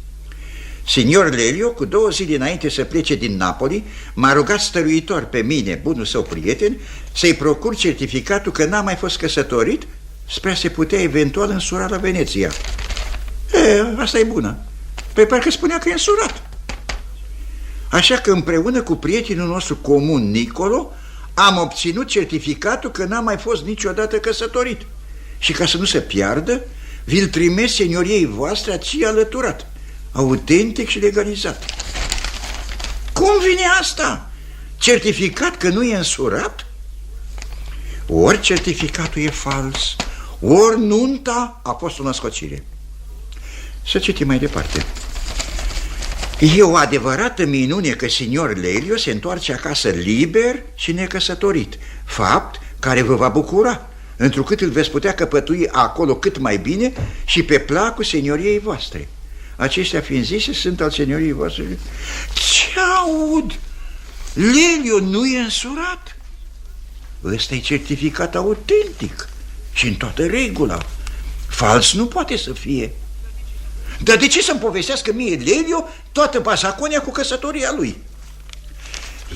Signor Lelio, cu 2 zile înainte să plece din Napoli, m-a rugat stăruitor pe mine, bunul său prieten, să-i procur certificatul că n-a mai fost căsătorit, spre a se putea eventual însura la Veneția. Asta e bună. Păi parcă spunea că e însurat. Așa că împreună cu prietenul nostru comun, Nicolo, am obținut certificatul că n-a mai fost niciodată căsătorit. Și ca să nu se piardă, vi-l trimis senioriei voastre aci alăturat, autentic și legalizat. Cum vine asta? Certificat că nu e însurat? Ori certificatul e fals, ori nunta a fost o născocire. Să citim mai departe. E o adevărată minune că signor Lelio se întoarce acasă liber și necăsătorit, fapt care vă va bucura, întrucât îl veți putea căpătui acolo cât mai bine și pe placul senioriei voastre. Acestea fiind zise, sunt al senioriei voastre. Ce aud? Lelio nu e însurat? Ăsta e certificat autentic și în toată regula. Fals nu poate să fie. Dar de ce să-mi povestească mie Lelio toată basaconia cu căsătoria lui?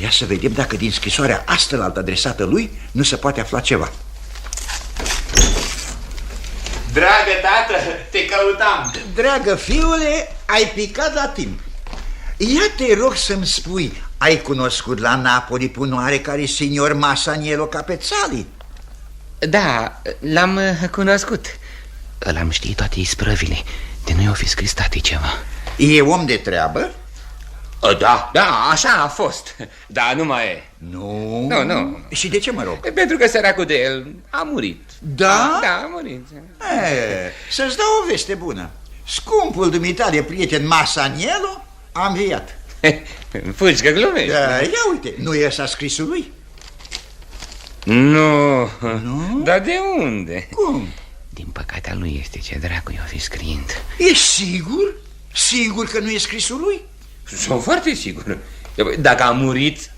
Ia să vedem dacă din scrisoarea astălaltă adresată lui nu se poate afla ceva. Dragă tată, te căutam. Dragă fiule, ai picat la timp. Ia te rog să-mi spui, ai cunoscut la Napoli pe un oarecare signor Masaniello Capezzali? Da, l-am cunoscut. L-am știut toate isprăvile. De nu i-o fi scris tati ceva. E om de treabă? Da, așa a fost. Dar nu mai e. Nu. Și de ce, mă rog? Pentru că săracul de el a murit. Da? Da, a murit. Să-ți dau o veste bună. Scumpul dumitale prieten Masaniello a înviat. Fugi că glumești. Ia uite, nu e ăsta scrisul lui? Nu. Dar de unde? Cum? Din păcate al lui este, ce dracu i-o fi scriind. E sigur? Sigur că nu e scrisul lui? Sunt foarte sigur. Dacă a murit...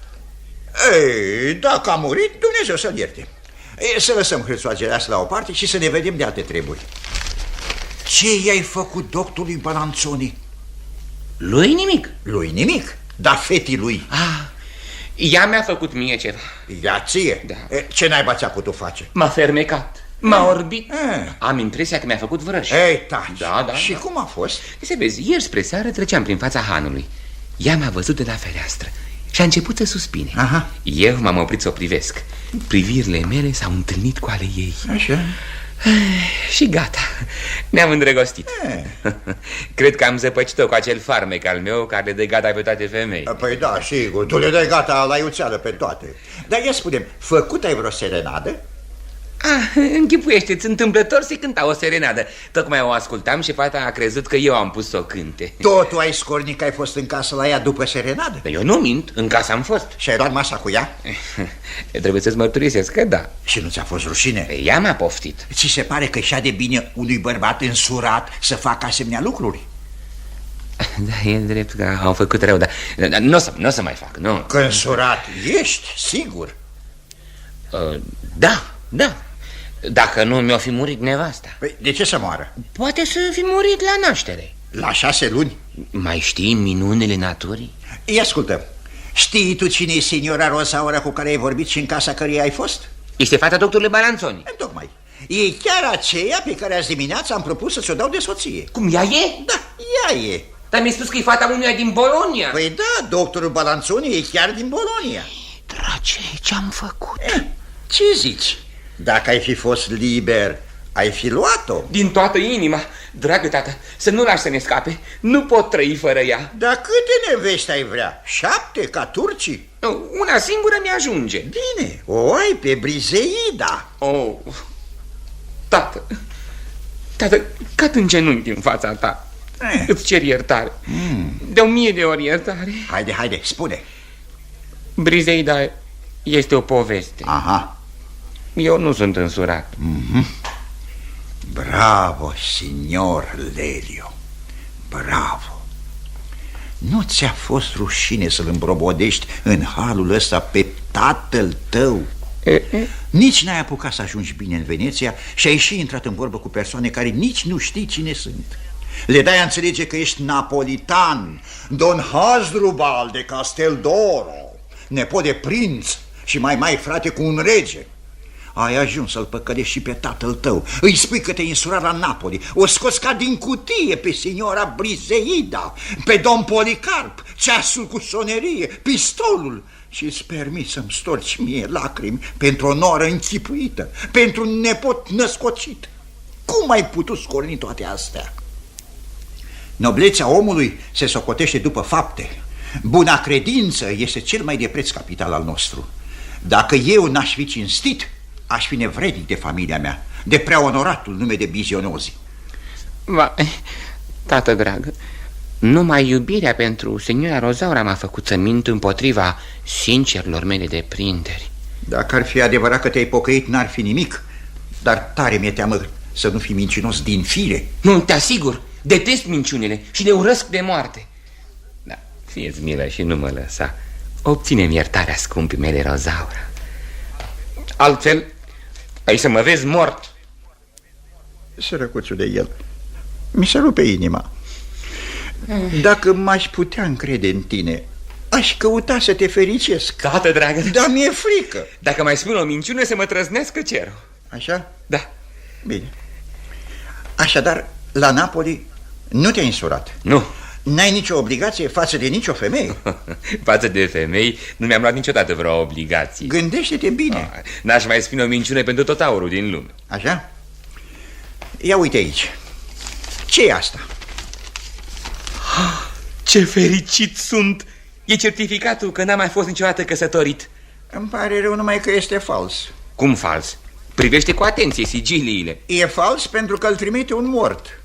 Dacă a murit, Dumnezeu să-l ierte. Să lăsăm hârțoagele astea la o parte și să ne vedem de alte treburi. Ce i-ai făcut doctorului Balanzoni? Lui nimic. Lui nimic? Dar fetii lui? Ea mi-a făcut mie ceva. Ea ție? Da. Ce naiba ți-a putut face? M-a fermecat, m-a orbit. Am impresia că mi-a făcut vrăj. Ei, taci. Da. Și cum a fost? Se vezi, ieri spre seară treceam prin fața hanului. Ea m-a văzut de la fereastră și a început să suspine. Eu m-am oprit să o privesc. Privirile mele s-au întâlnit cu ale ei. Așa. Și gata, ne-am îndrăgostit. Cred că am zăpăcit-o cu acel farmec al meu care le dă gata pe toate femei. Păi da, sigur, tu le dai gata la iuțeală pe toate. Dar ia spune-mi, făcut ai vreo serenadă? Închipuiește-ți, întâmplător se cânta o serenadă. Tocmai o ascultam și fata a crezut că eu am pus să o cânte. Totul ai scornic că ai fost în casă la ea după serenadă? Eu nu mint, în casă am fost. Și ai luat masa cu ea? Trebuie să-ți mărturisesc că da. Și nu ți-a fost rușine? Ea m-a poftit. Ți se pare că și-a de bine unui bărbat însurat să facă asemenea lucruri? Da, e drept că au făcut rău, dar nu o să mai fac, nu. Că însurat ești, sigur? Da. Dacă nu mi-o fi murit nevasta. Păi, de ce să moară? Poate să fi murit la naștere. La 6 luni? Mai știi minunile naturii? Ia ascultă, știi tu cine e signora Rosaura cu care ai vorbit și în casa căreia ai fost? Este fata doctorului Balanzoni. Tocmai. E chiar aceea pe care azi dimineața am propus să ți-o dau de soție. Cum, ea e? Da, ea e. Dar mi-ai spus că e fata unuia din Bologna. Păi da, doctorul Balanzoni e chiar din Bologna. Drage, ce-am făcut? Ce zici? Dacă ai fi fost liber, ai fi luat-o. Din toată inima. Dragă tată, să nu lași să ne scape. Nu pot trăi fără ea. Dar câte neveste ai vrea? 7 ca turcii? Una singură mi-ajunge. Bine, o ai pe Briseida. Oh, tată, cad în genunchi în fața ta. Îți cer iertare. De 1000 de ori iertare. Haide, spune. Briseida este o poveste. Aha. Eu nu sunt însurat. Bravo, signor Lelio. Bravo. Nu ți-a fost rușine să-l îmbrobodești în halul ăsta pe tatăl tău? Nici n-ai apucat să ajungi bine în Veneția și ai și intrat în vorbă cu persoane care nici nu știi cine sunt. Le dai a înțelege că ești napolitan, Don Hasdrubal de Casteldoro, nepot de prinț și mai frate cu un rege. Ai ajuns să-l păcălești și pe tatăl tău. Îi spui că te-ai însurat la Napoli. O scoți ca din cutie pe signora Briseida, pe domn Policarp, ceasul cu sonerie, pistolul. Și îți permiți să-mi storci mie lacrimi pentru o noră închipuită, pentru un nepot născocit. Cum ai putut scorni toate astea? Noblețea omului se socotește după fapte. Buna credință este cel mai de preț capital al nostru. Dacă eu n-aș fi cinstit, aș fi nevrednic de familia mea, de prea onoratul nume de Bizionozi. Tată dragă, numai iubirea pentru signora Rosaura m-a făcut să mint împotriva sincerilor mele deprinderi. Dacă ar fi adevărat că te-ai pocăit, n-ar fi nimic. Dar tare mi-e teamă să nu fii mincinos din fire. Nu, te asigur, detest minciunile și le urăsc de moarte. Da, fie-ți milă și nu mă lăsa. Obține-mi iertarea, scumpii mele Rosaura. Altfel, ai să mă vezi mort. Sărăcuțul de el, mi se rupe inima. Dacă m-aș putea încrede în tine, aș căuta să te fericesc. Tată dragă, dar mi-e frică. Dacă mai spun o minciună, să mă trăznească cerul. Așa? Da. Bine. Așadar, la Napoli nu te-ai însurat? Nu. N-ai nicio obligație față de nicio femeie? Față de femei nu mi-am luat niciodată vreo obligație. Gândește-te bine. N-aș mai spune o minciună pentru tot aurul din lume. Așa? Ia uite aici. Ce e asta? Ce fericit sunt! E certificatul că n-am mai fost niciodată căsătorit. Îmi pare rău numai că este fals. Cum fals? Privește cu atenție sigiliile. E fals pentru că îl trimite un mort.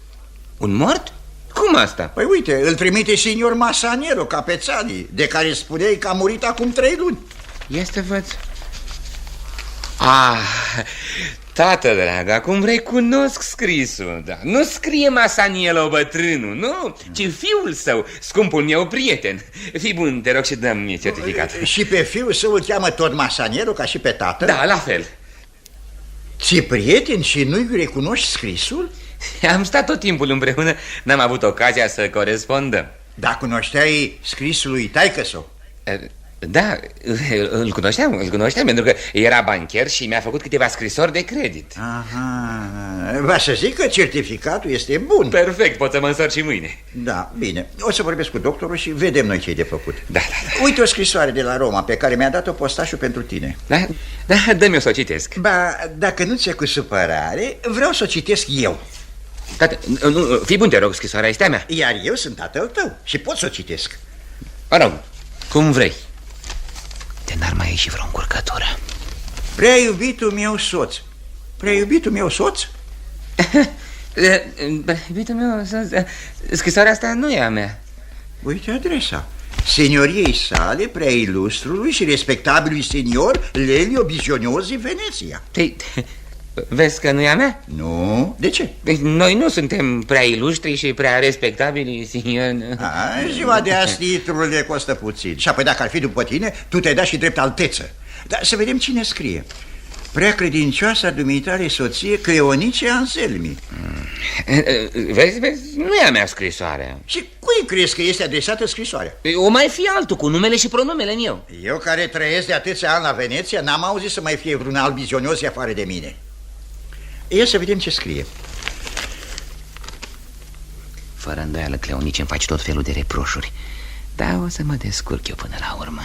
Un mort? Cum asta? Păi uite, îl trimite signor Masaniero Capezzali, de care spuneai că a murit acum 3 luni. Ia să văd. Tată dragă, acum recunosc scrisul, da. Nu scrie Masaniello bătrânul, nu, ci fiul său, scumpul meu prieten. Fii bun, te rog și dă-mi mie certificatul. Și pe fiul său îl cheamă tot Masaniello ca și pe tată? Da, la fel. Ți-e prieten și nu-i recunoști scrisul? Am stat tot timpul împreună, n-am avut ocazia să corespondăm. Da, cunoșteai scrisul lui taică-său? Da, îl cunoșteam pentru că era bancher și mi-a făcut câteva scrisori de credit. Aha, va să zic că certificatul este bun. Perfect, pot să mă însor și mâine. Da, bine, o să vorbesc cu doctorul și vedem noi ce-i de făcut. Da. Uite o scrisoare de la Roma pe care mi-a dat-o postașul pentru tine. Da, dă-mi-o să o citesc. Ba, dacă nu ți-e cu supărare, vreau să o citesc eu. Tată, fii bun, te rog, scrisoarea este a mea. Iar eu sunt tatăl tău și pot să o citesc. Mă rog, cum vrei. De n-ar mai ieși vreo încurcătură. Prea iubitul meu soț. Prea iubitul meu soț? Iubitul meu soț. Scrisoarea asta nu e a mea. Uite adresa. Senioriei sale, prea ilustrului și respectabilului senior Lelio Bizionozi, Veneția. Vezi că nu e a mea? Nu, de ce? Noi nu suntem prea ilustri și prea respectabili, signor. Ziua de azi titlurile costă puțin. Și apoi dacă ar fi după tine, tu te-ai dat și drept alteță. Dar să vedem cine scrie. prea credincioasa dumitale soție Cleonice Anselmi. Vezi, nu e a mea scrisoarea. Și cui crezi că este adresată scrisoarea? O mai fi altul cu numele și pronomele meu. Eu care trăiesc de atâția ani la Veneția n-am auzit să mai fie vreun alt bizionos afară de mine. Ia să vedem ce scrie. Fără îndoială, Cleonice, îmi faci tot felul de reproșuri, dar o să mă descurc eu până la urmă.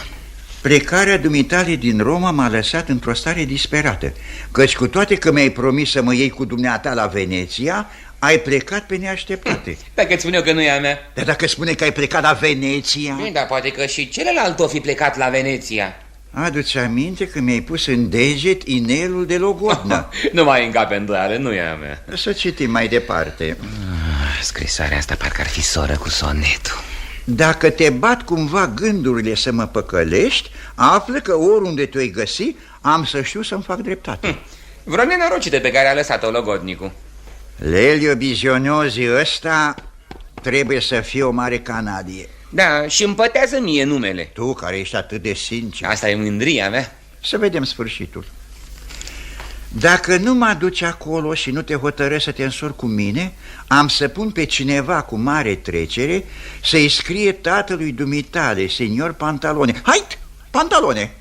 Plecarea dumitale din Roma m-a lăsat într-o stare disperată, căci cu toate că mi-ai promis să mă iei cu dumneata la Veneția, ai plecat pe neașteptate. Dacă îți spun eu că nu e a mea. Dar dacă spune că ai plecat la Veneția? Bine, dar poate că și celălalt o fi plecat la Veneția. Adu-ți aminte că mi-ai pus în deget inelul de logodnă. Nu mai încape îndoială, nu e a mea. Să citim mai departe. Scrisoarea asta parcă ar fi soră cu sonetul. Dacă te bat cumva gândurile să mă păcălești, află că oriunde te-ai găsi, am să știu să-mi fac dreptate. Vreo nenorocită pe care a lăsat-o logodnicul. Lelio Bizioniozi ăsta trebuie să fie o mare canadie. Da, și împătează mie numele. Tu care ești atât de sincer. Asta e mândria mea. Să vedem sfârșitul. Dacă nu mă aduci acolo și nu te hotărăști să te însori cu mine, am să pun pe cineva cu mare trecere să-i scrie tatălui dumitale, senior Pantalone. Hai, Pantalone!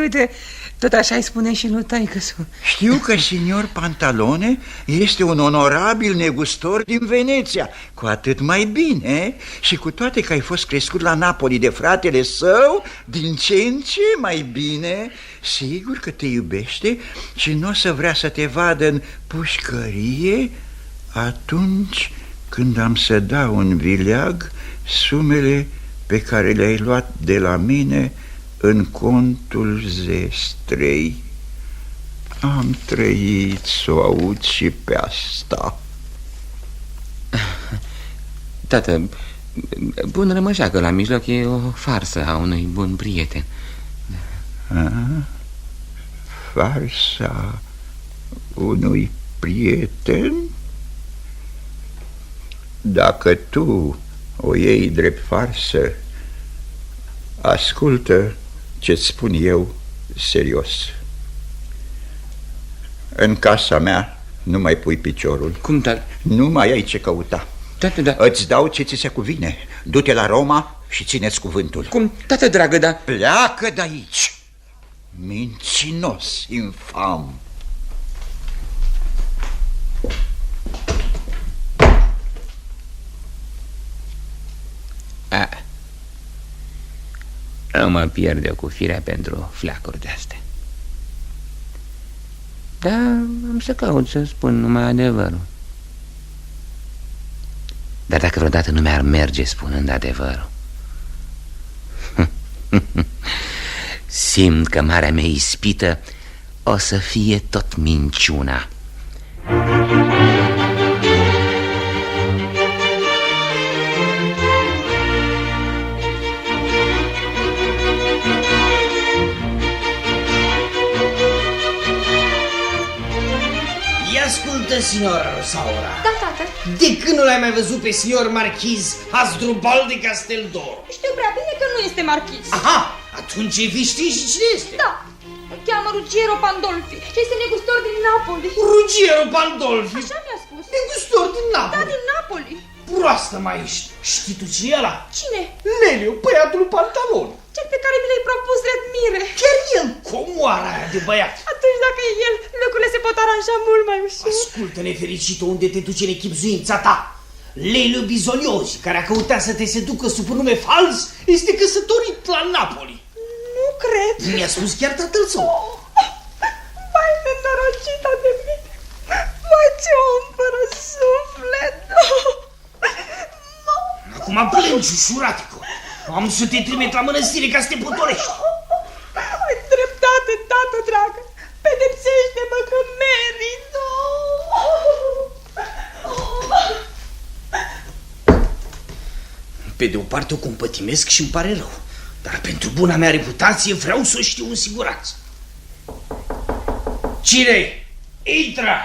Uite, tot așa îi spune și lui taică-su. Știu că senior Pantalone este un onorabil negustor din Veneția. Cu atât mai bine. Și cu toate că ai fost crescut la Napoli de fratele său, din ce în ce mai bine. Sigur că te iubește și nu o să vrea să te vadă în pușcărie atunci când am să dau în vileag sumele pe care le-ai luat de la mine în contul zestrei. Am trăit să o aud și pe asta. Tată, bun rămășeacă la mijloc e o farsă a unui bun prieten. Farsa unui prieten? Dacă tu o iei drept farsă, ascultă ce-ți spun eu serios. În casa mea nu mai pui piciorul. Cum, tată? Nu mai ai ce căuta. Tată, da. Îți dau ce ți se cuvine. Du-te la Roma și ține-ți cuvântul. Cum, tată dragă, da? Pleacă de aici, mincinos, infam. Nu mă pierd eu cu firea pentru fleacuri de-astea. Da, am să caut să spun numai adevărul. Dar dacă vreodată nu mi-ar merge spunând adevărul, simt că marea mea ispită o să fie tot minciuna. Ascultă, signora Rosaura. Da, tată. De când nu l-ai mai văzut pe signor marchiz Hasdrubal de Casteldor? Știu prea bine că nu este marchiz. Aha, atunci vei ști și cine este. Da, îl cheamă Ruggiero Pandolfi și este negustor din Napoli. Ruggiero Pandolfi? Așa mi-a spus. Negustor din Napoli? Da, din Napoli. Proastă mai ești. Știi tu cine e ăla? Cine? Lelio, băiatul Pantalon. Cel pe care mi l-ai propus de admire. Chiar el, comoara aia de băiat. Atunci dacă e el, lucrurile se pot aranja mult mai ușor. Ascultă, nefericită, unde te duce în echipzuința ta. Lelio Bizoniozi, care a căutat să te seducă sub un nume fals, este căsătorit la Napoli. Nu cred. Mi-a spus chiar tatăl său. Vai, nenorocita de mine. Vai, ce om fără suflet. Acum plângi, ușuratică. Am să te trimit la mănăstire ca să te potorești. Ai dreptate, tată dragă. Pedepsește-mă că merit. Pe de o parte o compătimesc și îmi pare rău, dar pentru buna mea reputație vreau să o știu în siguranță. Cine? Intră!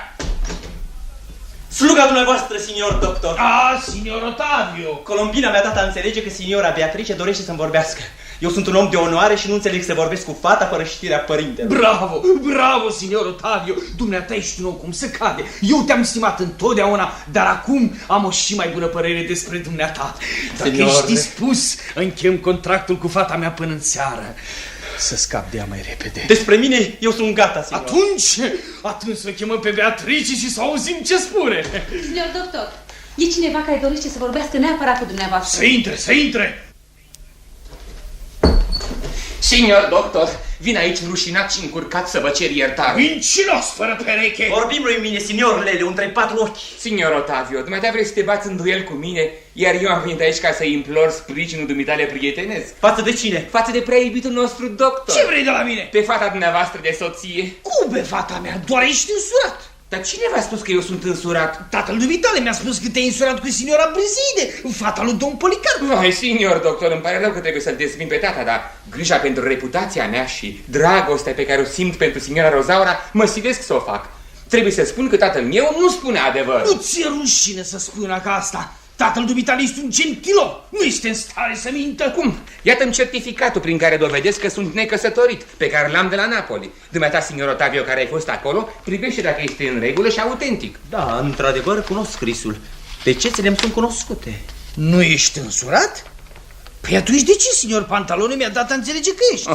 Sluga dumneavoastră, signor doctor. Ah, signor Ottavio. Colombina mi-a dat a înțelege că signora Beatrice dorește să-mi vorbească. Eu sunt un om de onoare și nu înțeleg să vorbesc cu fata fără știrea părintelor. Bravo, bravo, signor Ottavio! Dumneata ești un om cum se cade. Eu te-am stimat întotdeauna, dar acum am o și mai bună părere despre dumneata. Dacă ești dispus, închem contractul cu fata mea până în seară. Să scap de ea mai repede. Despre mine, eu sunt gata, signor. Atunci să o chemăm pe Beatrice și să auzim ce spune. Signor doctor, e cineva care dorește să vorbească neapărat cu dumneavoastră. Să intre! Signor doctor, vin aici rușinat și încurcat să vă cer iertare. Mincinos fără pereche! Vorbim lui mine, signor Lelio, între 4 ochi. Signor Ottavio, dumneata vrei să te bați în duel cu mine, iar eu am venit aici ca să implor sprijinul dumitale prietenesc. Față de cine? Față de prea iubitul nostru doctor. Ce vrei de la mine? Pe fata dumneavoastră de soție. Cum pe fata mea? Doar ești însurat. Dar cine v-a spus că eu sunt însurat? Tatăl dumitale mi-a spus că te-ai însurat cu signora Brizide, fata lui domn Policarp. Vai, signor doctor, îmi pare rău că trebuie să-l dezvin pe tata, dar grija pentru reputația mea și dragostea pe care o simt pentru signora Rosaura mă silesc să o fac. Trebuie să spun că tatăl meu nu spune adevărul. Nu ți-e rușine să spună ca asta? Tatăl dumitale este un gentilom, nu este în stare să mintă. Cum? Iată-mi certificatul prin care dovedesc că sunt necăsătorit, pe care l-am de la Napoli. Dumneata, signor Ottavio, care ai fost acolo, privește dacă este în regulă și autentic. Da, într-adevăr cunosc scrisul. Degetele îmi sunt cunoscute. Nu ești însurat? Păi atunci de ce, signor Pantalone, mi-a dat a înțelege că ești?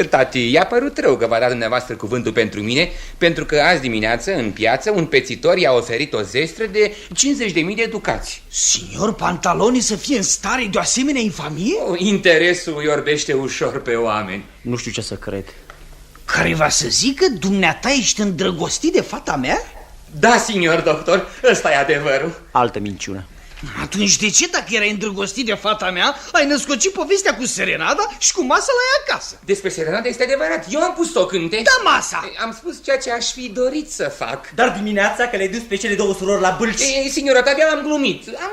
Tati, i-a părut rău că v-a dat dumneavoastră cuvântul pentru mine, pentru că azi dimineață, în piață, un pețitor i-a oferit o zestră de 50.000 de ducați. Signor Pantalone să fie în stare de o asemenea infamie? Interesul îi orbește ușor pe oameni. Nu știu ce să cred. Care va să zică, dumneata ești îndrăgostit de fata mea? Da, signor doctor, ăsta e adevărul. Altă minciună. Atunci de ce, dacă erai îndrăgostit de fata mea, ai născocit povestea cu serenada și cu masa la ea acasă? Despre serenada este adevărat, eu am pus o cânte. Da, masa! Am spus ceea ce aș fi dorit să fac. Dar dimineața că le-ai dus pe cele două surori la bâlci. Signor Ottavio, am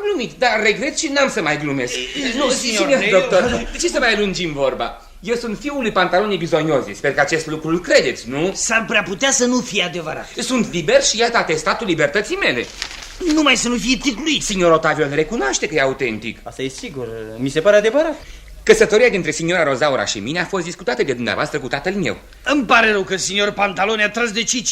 glumit, dar regret și n-am să mai glumesc. Nu, signor doctor, de ce să mai lungim vorba? Eu sunt fiul lui Pantaloni Bisognosi, sper că acest lucru îl credeți, nu? S-ar prea putea să nu fie adevărat. Sunt liber și iată atestatul libertății mele. Numai să nu fie ticluit. Signor Ottavio îl recunoaște că e autentic. Asta e sigur, mi se pare adevărat. Căsătoria dintre signora Rosaura și mine a fost discutată de dumneavoastră cu tatăl meu. Îmi pare rău că signor Pantalone a tras de cei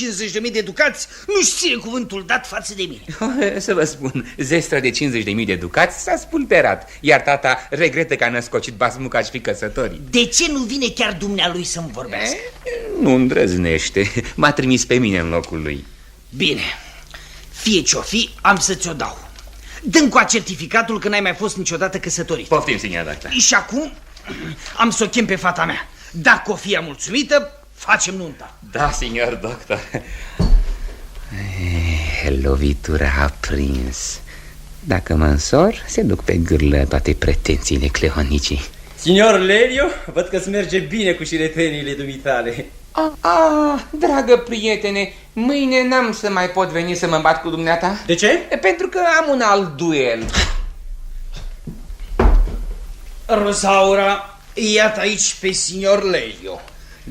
50.000 de ducați, nu-și ține cuvântul dat față de mine. Să vă spun, zestra de 50.000 de ducați s-a spulberat, iar tata regretă că a născocit basmuca și fi căsătorii. De ce nu vine chiar dumnealui să-mi vorbească? Nu îndrăznește, m-a trimis pe mine în locul lui. Bine, fie ce-o fi, am să ți-o dau. Dă-mi cu certificatul că n-ai mai fost niciodată căsătorit. Poftim, signor doctor. Și acum am să o chem pe fata mea. Dacă o fie mulțumită, facem nunta. Da, signor doctor. Lovitura a prins. Dacă mă însor, se duc pe gârlă toate pretențiile cleonicii. Signor Lelio, văd că-ți merge bine cu șireteniile dumitale. Dragă prietene, mâine n-am să mai pot veni să mă bat cu dumneata. De ce? Pentru că am un alt duel. Rosaura, iată aici pe signor Lelio.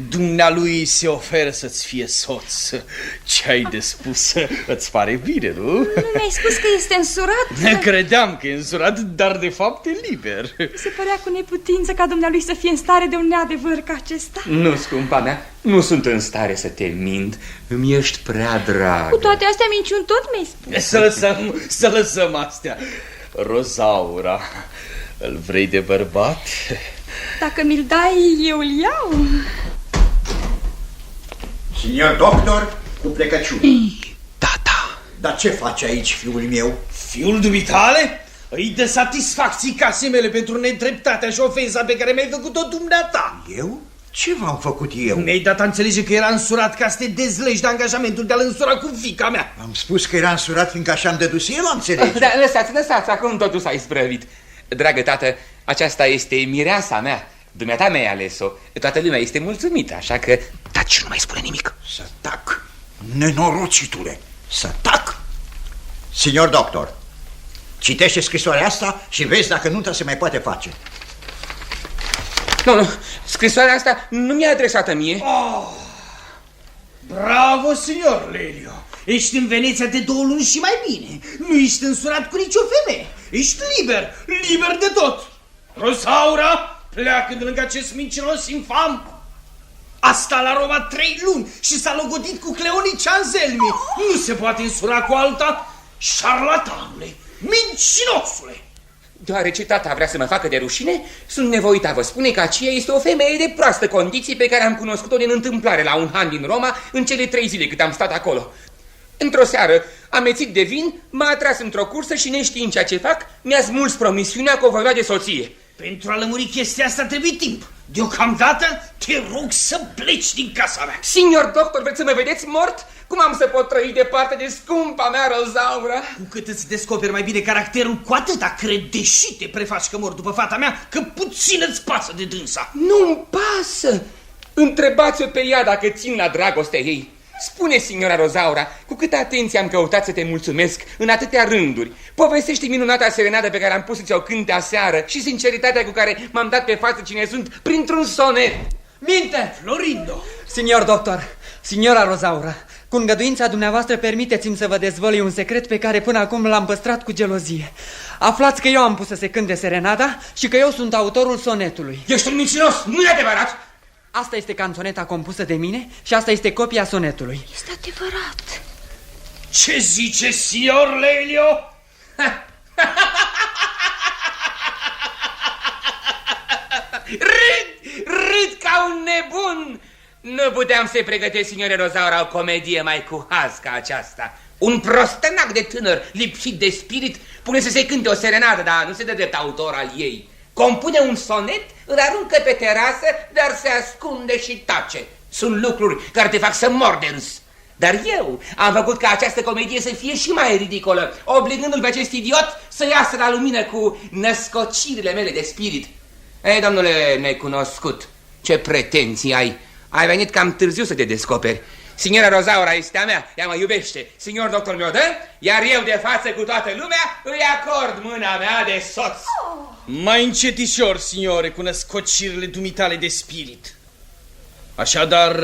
Dumnealui se oferă să-ți fie soț. Ce ai de spus? Îți pare bine, nu? Nu mi-ai spus că este însurat? Credeam că e însurat, dar de fapt e liber. Se părea cu neputință ca dumnealui să fie în stare de un neadevăr ca acesta. Nu, scumpa mea, nu sunt în stare să te mint. Îmi ești prea drag. Cu toate astea minciuni tot mi-ai spus. Să lăsăm astea. Rosaura, îl vrei de bărbat? Dacă mi-l dai, eu îl iau. Signor doctor, cu plecăciune. Tata. Dar ce face aici, fiul meu? Fiul dumitale? Îi dă satisfacții case mele pentru nedreptatea și ofensa pe care mi-ai făcut-o dumneata. Eu? Ce v-am făcut eu? Mi-ai dat a înțelege că era însurat ca să te dezlegi de angajamentul de a-l însura cu fiica mea. Am spus că era însurat fiindcă așa am dedus el, a înțelege. Da, lăsați, acum totul s-a isprăvit. Dragă tată, aceasta este mireasa mea. Dumneata mi-ai ales-o. Toată lumea este mulțumită, așa că taci și nu mai spune nimic. Să tac, nenorocitule, să tac. Signor doctor, citește scrisoarea asta și vezi dacă nunta se mai poate face. Nu, scrisoarea asta nu mi-a adresată mie. Bravo, signor Lelio. Ești în Veneția de 2 luni și mai bine. Nu ești însurat cu nicio femeie. Ești liber de tot. Rosaura, pleacă de lângă acest mincinos infam. A stat la Roma 3 luni și s-a logodit cu Cleonice Anselmi. Nu se poate însura cu alta. Șarlatanule, mincinosule! Deoarece tata vrea să mă facă de rușine, sunt nevoit a vă spune că aceea este o femeie de proastă condiție pe care am cunoscut-o din întâmplare la un han din Roma în cele 3 zile cât am stat acolo. Într-o seară, amețit de vin, m-a atras într-o cursă și neștiind ceea ce fac, mi-a smuls promisiunea că o voi lua de soție. Pentru a lămuri chestia asta trebuie timp. Deocamdată te rog să pleci din casa mea. Signor doctor, vreți să mă vedeți mort? Cum am să pot trăi departe de scumpa mea Rozaura? Cu cât îți descoperi mai bine caracterul, cu atâta cred, deși te prefaci că mor după fata mea, că puțin îți pasă de dânsa. Nu-mi pasă! Întrebați-o pe ea dacă țin la dragostea ei. Spune, signora Rozaura, cu câtă atenție am căutat să te mulțumesc în atâtea rânduri. Povestește minunata serenadă pe care am pus să ți-o cânt aseară și sinceritatea cu care m-am dat pe față cine sunt printr-un sonet. Minte! Florindo! Signor doctor, signora Rozaura, cu îngăduința dumneavoastră permiteți-mi să vă dezvălui un secret pe care până acum l-am păstrat cu gelozie. Aflați că eu am pus să se cânte serenada și că eu sunt autorul sonetului. Ești un mincinos, nu e adevărat! Asta este canțoneta compusă de mine și asta este copia sonetului. Este adevărat. Ce zice, signor Lelio? Râd ca un nebun! Nu puteam să-i pregătesc, signore Rozaura, o comedie mai cu haz ca aceasta. Un prostănac de tânăr, lipsit de spirit, pune să se cânte o serenadă, dar nu se dă drept autor al ei. Compune un sonet, îl aruncă pe terasă, dar se ascunde și tace. Sunt lucruri care te fac să mor de râs. Dar eu am făcut ca această comedie să fie și mai ridicolă, obligându-l pe acest idiot să iasă la lumină cu născocirile mele de spirit. Ei, domnule necunoscut, ce pretenții ai? Ai venit cam târziu să te descoperi. Signora Rozaura este a mea, ea mă iubește. Signor doctor mi-o dă, iar eu de față cu toată lumea îi acord mâna mea de soț. Mai încetișor, signore, cu născocirile dumitale de spirit. Așadar,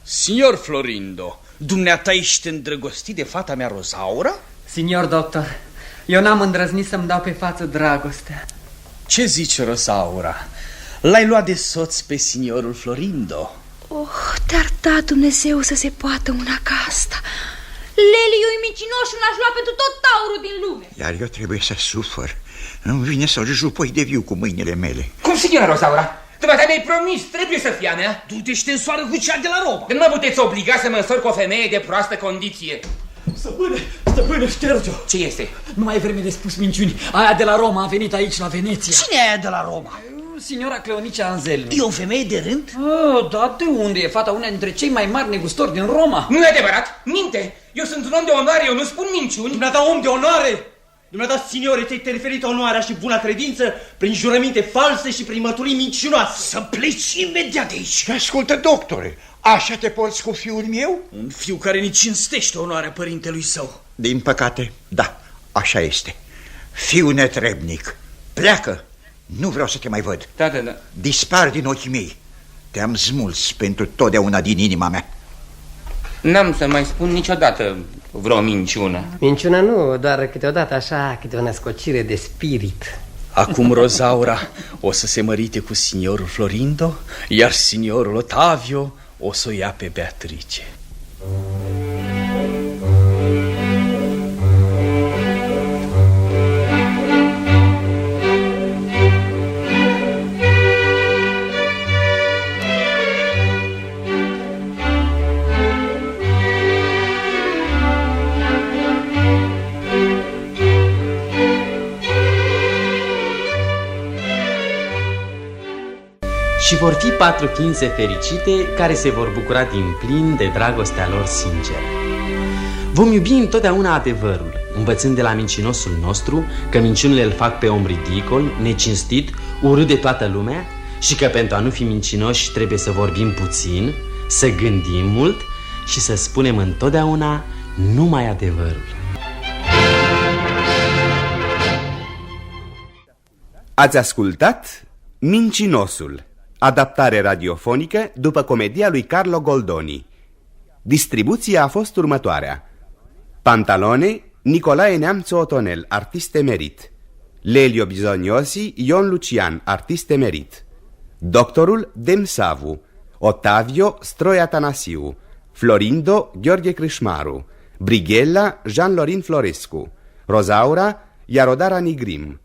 signor Florindo, dumneata ești îndrăgostit de fata mea Rozaura? Signor doctor, eu n-am îndrăznit să-mi dau pe față dragostea. Ce zici, Rozaura? L-ai luat de soț pe signorul Florindo? Oh, te-ar da Dumnezeu să se poată una ca asta. Lelio-i mincinoș și l-aș lua pentru tot taurul din lume. Iar eu trebuie să sufăr. Îmi vine să-l jupoi de viu cu mâinile mele. Cum, signora Rozaura? Dumneata mi-ai promis, trebuie să fie a mea. Du-te și te însoară cu cea de la Roma. Nu mă puteți obliga să mă însor cu o femeie de proastă condiție. Stăpâne, șterge-o. Ce este? Nu mai e vreme de spus minciuni. Aia de la Roma a venit aici, la Veneția. Cine e aia de la Roma? Signora Cleonice Anselmi. E o femeie de rând? Da, de unde? E fata una dintre cei mai mari negustori din Roma. Nu e adevărat, minte. Eu sunt un om de onoare, eu nu spun minciuni. Dumneata om de onoare! Dumneata, signore, te-ai referit onoarea și buna credință prin jurăminte false și prin mărturii mincinoase. Să pleci imediat de aici. Ascultă, doctore, așa te porți cu fiul meu? Un fiu care nici cinstește onoarea părintelui său. Din păcate, da, așa este. Fiu netrebnic, pleacă. Nu vreau să te mai văd. Da. Dispar din ochii mei. Te-am smuls pentru totdeauna din inima mea. N-am să mai spun niciodată vreo minciună. Minciună nu, doar câteodată așa, câte o născocire de spirit. Acum Rozaura o să se mărite cu signorul Florindo, iar signorul Ottavio o să o ia pe Beatrice. Și vor fi 4 chinse fericite care se vor bucura din plin de dragostea lor sinceră. Vom iubi întotdeauna adevărul, învățând de la mincinosul nostru că minciunile îl fac pe om ridicol, necinstit, urât de toată lumea și că pentru a nu fi mincinoși trebuie să vorbim puțin, să gândim mult și să spunem întotdeauna numai adevărul. Ați ascultat Mincinosul, adaptare radiofonică după comedia lui Carlo Goldoni. Distribuția a fost următoarea: Pantalone, Nicolae Neamțu Otonel, artist emerit; Lelio Bisognosi, Ion Lucian, artist emerit; Doctorul Demsavu, Ottavio Stroi Atanasiu, Florindo Gheorghe Crâșmaru, Brighella Jean-Lorin Florescu, Rozaura Iarodara Nigrim,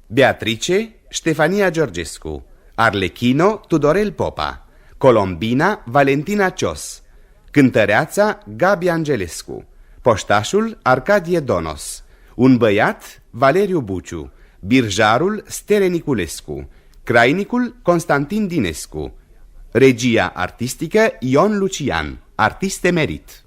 Beatrice Ștefania Georgescu, Arlechino Tudorel Popa, Colombina Valentina Cios, cântăreața Gabi Angelescu, poștașul Arcadie Donos, un băiat Valeriu Buciu, birjarul Stere Niculescu, crainicul Constantin Dinescu, regia artistică Ion Lucian, artist emerit.